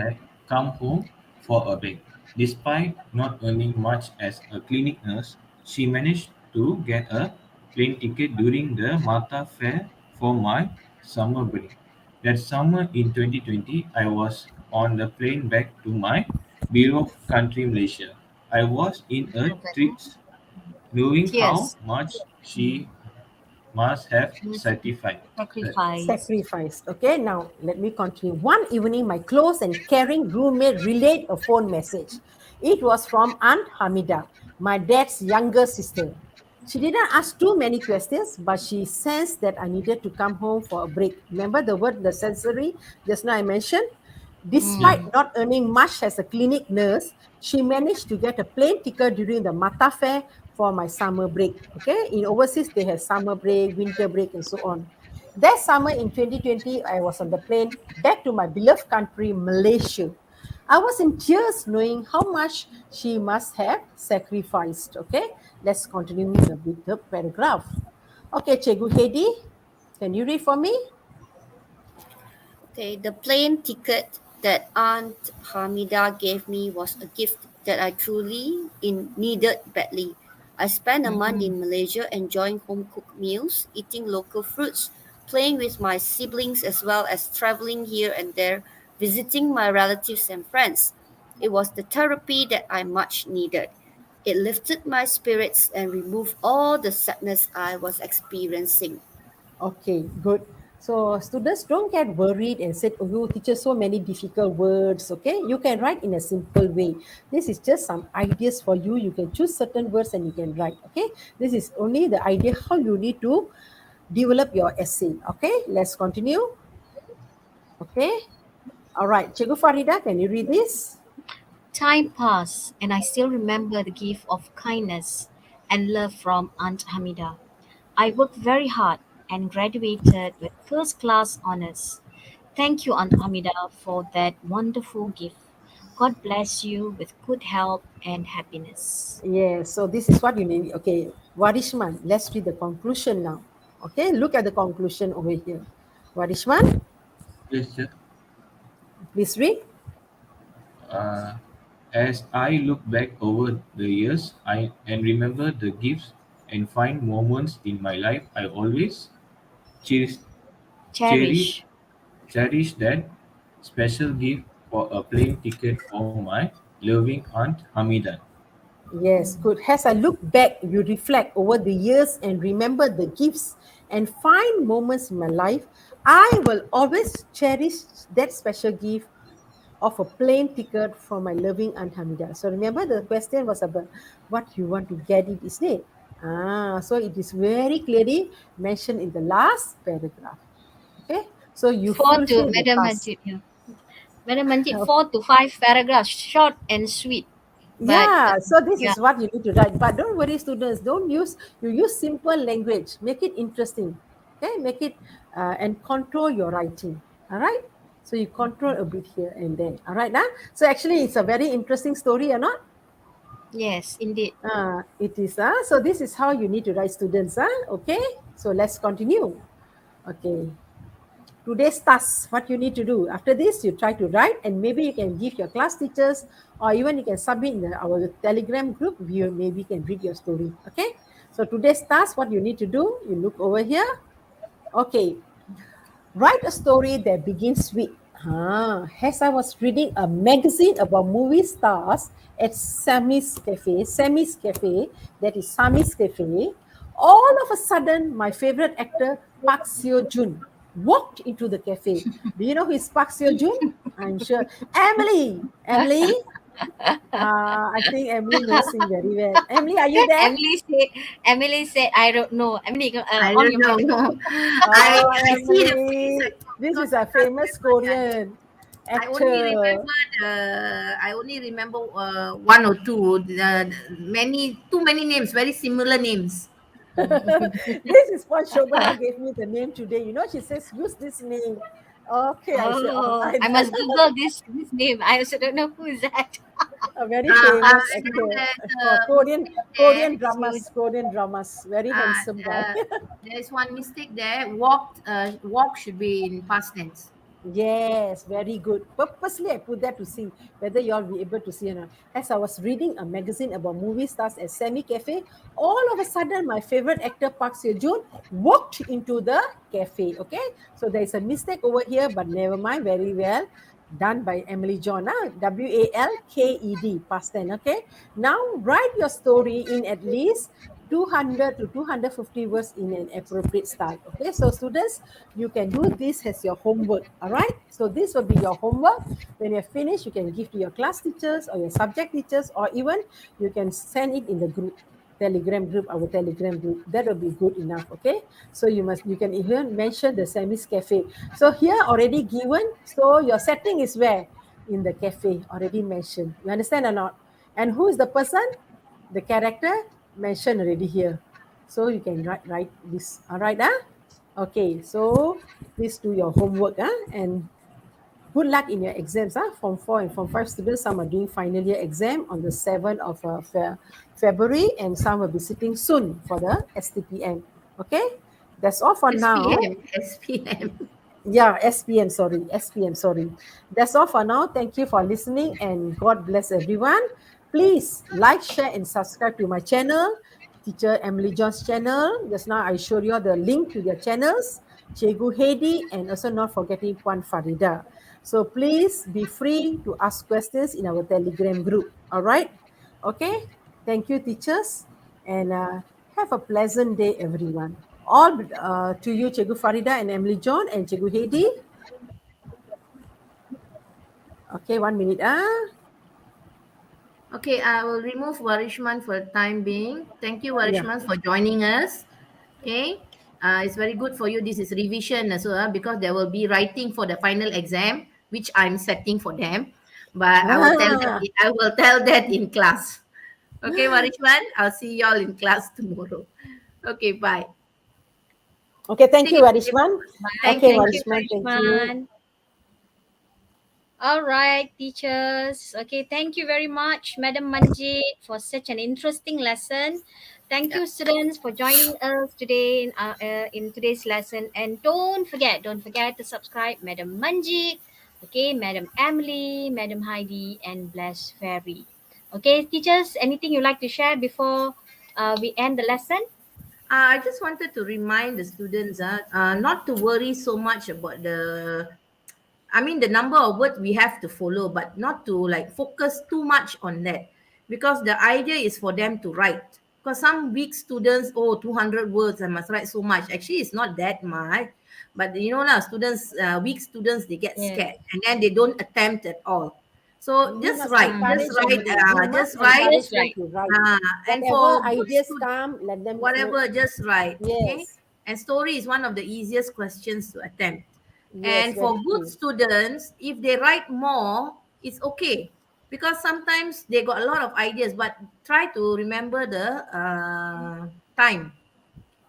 for a break. Despite not earning much as a clinic nurse, she managed to get a plane ticket during the Malta Fair for my summer break. That summer in 2020, I was on the plane back to my beloved country, Malaysia. I was in a Okay. trance, knowing how Tears. much she must have Must sacrificed. sacrifice. Sacrificed. Okay, now let me continue. One evening, my close and caring roommate relayed a phone message. It was from Aunt Hamida, my dad's younger sister. She didn't ask too many questions, but she sensed that I needed to come home for a break. Remember the word necessary just now I mentioned? Despite Mm. Yes. not earning much as a clinic nurse, she managed to get a plane ticket during the Mata Fair for my summer break. Okay, in overseas they have summer break, winter break, and so on. That summer in 2020, I was on the plane back to my beloved country, Malaysia. I was in tears knowing how much she must have sacrificed. Okay, let's continue with the paragraph. Okay, Cikgu Hedi, can you read for me? Okay, the plane ticket that Aunt Hamida gave me was a gift that I truly needed badly. I spent a month Mm-hmm. in Malaysia enjoying home cooked meals, eating local fruits, playing with my siblings, as well as traveling here and there, visiting my relatives and friends. It was the therapy that I much needed. It lifted my spirits and removed all the sadness I was experiencing. Okay, good. So students don't get worried and said, oh, you teacher so many difficult words. Okay, you can write in a simple way. This is just some ideas for you. You can choose certain words and you can write. Okay, this is only the idea how you need to develop your essay. Okay, let's continue. Okay, all right. Cikgu Farida, can you read this? Time passed, and I still remember the gift of kindness and love from Aunt Hamida. I worked very hard and graduated with first class honors. Thank you, Aunt Hamida, for that wonderful gift. God bless you with good health and happiness. Yes, so this is what you need. Okay, Warishman, let's read the conclusion now. Okay, look at the conclusion over here. Warishman, Yes, sir. please read. Uh, as I look back over the years, I and remember the gifts and fine moments in my life, I always cherish, cherish, Cherish. cherish that special gift for a plane ticket for my loving Aunt Hamida. Yes, good. As I look back, you reflect over the years and remember the gifts and fine moments in my life. I will always cherish that special gift of a plane ticket from my loving Aunt Hamida. So remember the question was about what you want to get it, isn't it? So it is very clearly mentioned in the last paragraph. Okay, so you Four to fulfill the Madam task. Manjit. Yeah. Madam Manjit, 4 to 5 paragraphs, short and sweet. But Yeah, so this yeah, is what you need to write. But don't worry, students. Don't use you use simple language. Make it interesting. Okay, make it and control your writing. All right. So you control a bit here and there. All right, now. So actually, it's a very interesting story, or not? yes, indeed. It is. So this is how you need to write, students. Okay. So let's continue. Okay. Today's task, what you need to do. After this, you try to write and maybe you can give your class teachers or even you can submit in our Telegram group. You maybe can read your story. Okay. So today's task, what you need to do, you look over here. Okay. Write a story that begins with, as I was reading a magazine about movie stars at Sammy's Cafe, that is Sammy's Cafe, all of a sudden, my favorite actor, Park Seo Joon, walked into the cafe. Do you know who is Park Seo Joon? I'm sure. Emily, I think Emily knows him very well. Emily, are you there? Emily said, Emily said, I don't know. Emily, I on don't your mic. know. Oh, I see the face. Emily, this Not is a famous Korean I only actor. remember one or two. Too many names, very similar names. This is what Shobana gave me the name today. You know, she says, use this name. Okay, I said, all Oh, right. I must Google this name. I also don't know who is that. A very famous And then actor there's for Korean mistake there. Korean So, dramas. Korean dramas. Very Uh, handsome guy. uh, there's one mistake there. Walk should be in past tense. Yes, very good. Purposely, I put that to see whether you all be able to see or not. As I was reading a magazine about movie stars at Semi Cafe, all of a sudden, my favorite actor Park Seo Joon walked into the cafe. Okay, so there is a mistake over here, but never mind. Very well done by Emily John. Walked, past tense. Okay, now write your story in at least 200 to 250 words in an appropriate style. Okay, so students, you can do this as your homework. All right, so this will be your homework. When you're finished, you can give to your class teachers or your subject teachers, or even you can send it in the group. Telegram group, our Telegram group, that will be good enough. Okay, so you can even mention the Sammy's Cafe. So here already given, so your setting is where? In the cafe, already mentioned. You understand or not? And who is the person? The character mentioned already here. So you can write this. All right, okay, so please do your homework, and good luck in your exams. Form 4 and Form 5 students, some are doing final year exam on the 7th of February, and some will be sitting soon for the STPM. Okay, that's all for now. SPM, SPM. Yeah, SPM, sorry. SPM, sorry. That's all for now. Thank you for listening, and God bless everyone. Please like, share, and subscribe to my channel, Teacher Emily John's channel. Just now I showed you the link to their channels, Cikgu Hedi, and also not forgetting Puan Farida. So please be free to ask questions in our Telegram group. All right? Okay. Thank you, teachers, and have a pleasant day, everyone. All to you, Cikgu Farida and Emily John and Cikgu Hedi. Okay, 1 minute. Okay, I will remove Warishman for the time being. Thank you, Yeah. Warishman, for joining us. Okay, it's very good for you. This is revision as well, because there will be writing for the final exam, which I'm setting for them. But Ah, I will tell that in class. Okay, Warishman, I'll see y'all in class tomorrow. Okay, bye. okay, thank See you, you. Warishman. Bye. Thank Okay, you. Thank you, Warishman, thank you. Karishman. All right, teachers. Okay, thank you very much, Madam Manjit, for such an interesting lesson. Thank Yeah. you, students, for joining us today in today's lesson. And don't forget to subscribe, Madam Manjit, okay, Madam Emily, Madam Heidi, and Bless Fairy. Okay, teachers, anything you like to share before we end the lesson? I just wanted to remind the students not to worry so much about the number of words we have to follow, but not to like focus too much on that, because the idea is for them to write. Because some weak students, 200 words, I must write so much. Actually, it's not that much. But now students, weak students, they get Yes. scared and then they don't attempt at all. So We just must write, Mm. encourage only. We must just write. encourage Just them right. to write. And Whatever for good ideas students, come, let them know. whatever, just write. Okay. Yes, And story is one of the easiest questions to attempt. yes, And for very good true. students, if they write more, it's okay, because sometimes they got a lot of ideas, but try to remember time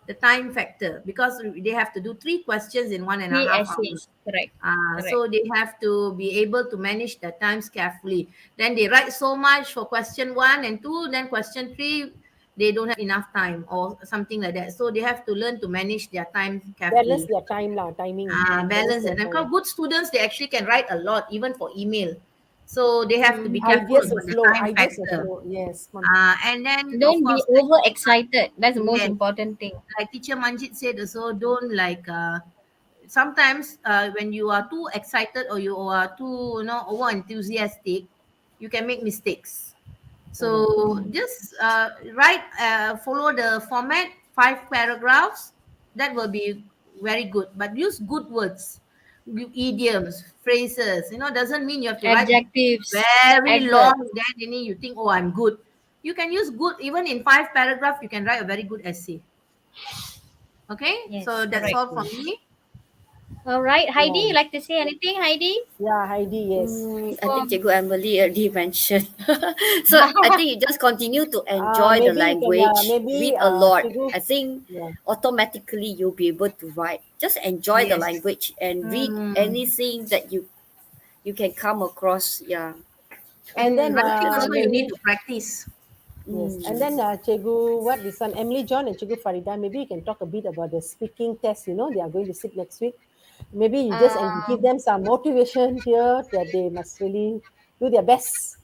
the time factor, because they have to do three questions in 1.5 hours. Essays. Correct. Correct. So they have to be able to manage their times carefully. Then they write so much for question 1 and 2, then question 3, they don't have enough time or something like that. So they have to learn to manage their time Balance carefully. their time lah, timing. Balance Balance their that. And time. because good students, they actually can write a lot, even for email. So they have to be Mhm. careful Ideas will about the flow. time Ideas will factor. flow. Yes. And then, of Don't be course, overexcited. That's the most yes, important thing. like teacher Manjit said also, don't like sometimes when you are too excited or you are too over enthusiastic, you can make mistakes. Correct. So just write, follow the format, 5 paragraphs. That will be very good, but use good words, idioms, phrases. Doesn't mean you have to write Adjectives, very long, adverbs. then you think, oh, I'm good. You can use good, even in 5 paragraphs you can write a very good essay. Okay, so Yes, that's correct. all from me. All right, Heidi, Yeah. you like to say anything, Heidi? Yeah, Heidi, yes. I Before think Cikgu Emily already mentioned. So I think you just continue to enjoy the Maybe you can, language, maybe read a lot. Cikgu, I think yeah. automatically you'll be able to write. Just enjoy the Yes. language and read Mm. anything that you can come across. Yeah. And then Writing also you need maybe, to practice. yes. Mm. And then Cikgu, what this one, Emily John and Cikgu Farida, maybe you can talk a bit about the speaking test. They are going to sit next week. Maybe you just and give um, them some motivation here that they must really do their best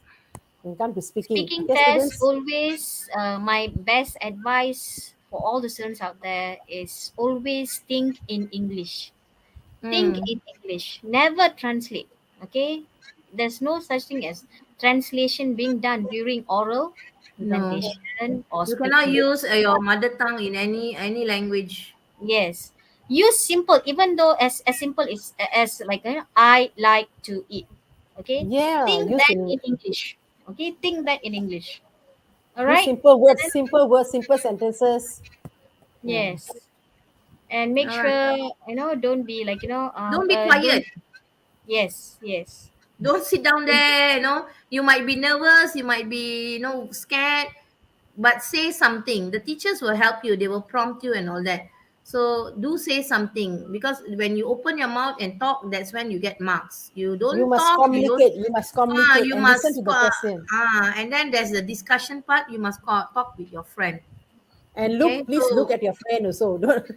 when it comes to speaking. speaking Okay, test, students? always my best advice for all the students out there is always think in English. Think Mm. in English. Never translate. Okay? There's no such thing as translation being done during oral. No, presentation or you cannot speaking. use your mother tongue in any language. Yes. Use simple, even though as simple as like I like to eat. Okay. Yeah, Think use that in in English. Okay. Think that in English. All use right. simple words, simple sentences. Yeah. Yes. And make All right. sure don't be like Don't be don't. quiet. Yes. Yes. Don't sit down there. You might be nervous. You might be scared. But say something. The teachers will help you. They will prompt you and all that. So do say something, because when you open your mouth and talk, that's when you get marks. You You don't must talk. You don't. communicate. You must communicate You and listen to must. the question. And then there's the discussion part. You must talk with your friend. And Okay. please look So at your friend also. Don't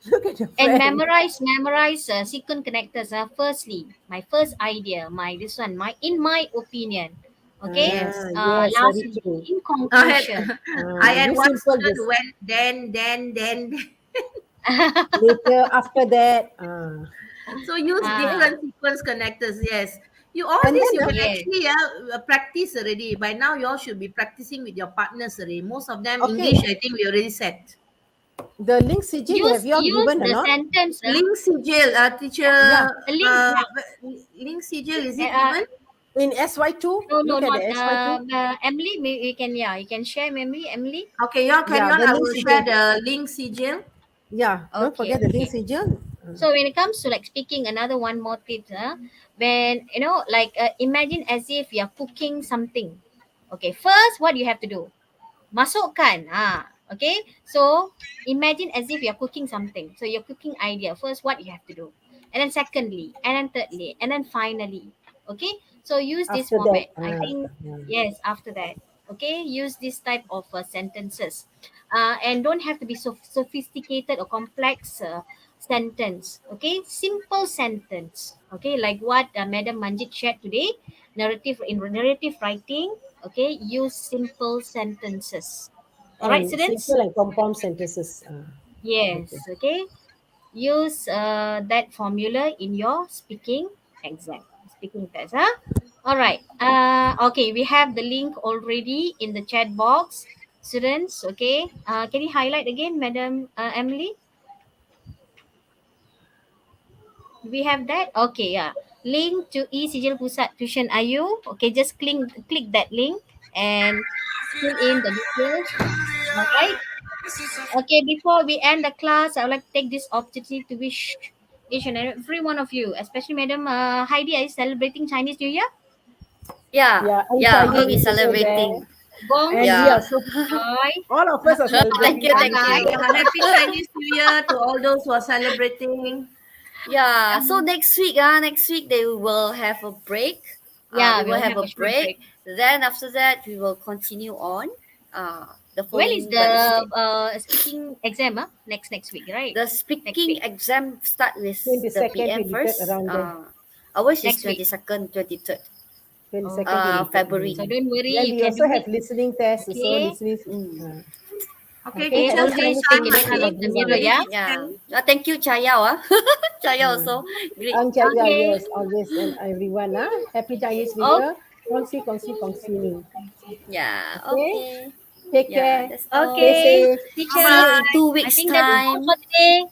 look at your And friend. memorize sequence connectors. Firstly, my first idea, my this one, my in my opinion. Okay. yes. Yes, very Lastly, true. in I had conclusion. I had Use one simple student this. who went then. Later, after that. So use Ah, different sequence connectors. Yes, you all And this then you can yes. actually practice already. By now, you all should be practicing with your partners already. Most of them okay, English, I think we already said. the link CJ, have you all Use given or the not? sentence. Link sigil, teacher. Yeah. A link. Yeah. Link sigil, is it Uh, given? In SY2, no, look at not the SY2. Emily. You can, yeah, you can share memory, Emily. Okay, y'all carry Yeah, on. the I link will share CJ. the link sigil. Yeah, don't Okay, forget the link okay. CJ. So when it comes to like speaking, another one more tip, when like imagine as if you're cooking something. Okay, first what you have to do, masukkan. Okay. So imagine as if you're cooking something. So you're cooking idea. First, what you have to do, and then secondly, and then thirdly, and then finally. Okay. So use this After that, format. I think yes. After that, okay, use this type of sentences, and don't have to be so sophisticated or complex sentence. Okay, simple sentence. Okay, like what Madam Manjit shared today. Narrative writing. Okay, use simple sentences. All right, and students? simple and compound sentences. Okay. Yes, okay. Use that formula in your speaking exam, speaking test. All right. Okay, we have the link already in the chat box. Students, okay. Can you highlight again, Madam Emily? We have that? Okay, yeah. Link to e-Sijil Pusat Tuisyen AYU. Okay, just click that link and fill in the details. All right. Okay, before we end the class, I would like to take this opportunity to wish each and every one of you, especially Madam Heidi, are you celebrating Chinese New Year? Yeah, Yeah, and yeah, we'll Chaya be is also there. celebrating. Gong And we Yeah. are so, Hai. all of us are Thank celebrating you, Thank thank Chinese you. New you. Year. Happy Chinese New Year to all those who are celebrating. Yeah, so next week they will have a break. Yeah, We we will will have have a a short break. break. Then after that, we will continue on the When is following the Wednesday. speaking exam? Next week, right? The Next speaking week. exam start with the 22nd, PM 23rd, first. around there. Ours is Next week. 22nd, 23rd 22nd, Okay. 23rd. February. So don't worry, Then you we can also do have it. listening tests, also Okay. listening. Mm. Okay, Okay, Okay. teachers, happy next Always Chinese take New time Year to initiative I'll the be mirror, everyone. very yeah? Yeah. distant. Thank you, Chaya. Chaya Mm. also. Great. And Chaya, Okay. yes, always and everyone. Happy Chinese New Oh, Year. Kongsi. Yeah. Okay, Okay. take Yeah. care. That's Stay all. okay. safe. See Teacher, you in. Bye-bye. Two I weeks think that's all time. for today.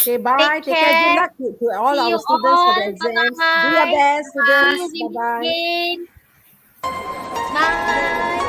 Okay, Take bye. Take care. Good care. luck to all See our you students for all. the Bye exams. Do your bye. best, See you students. Bye soon bye. again. Bye.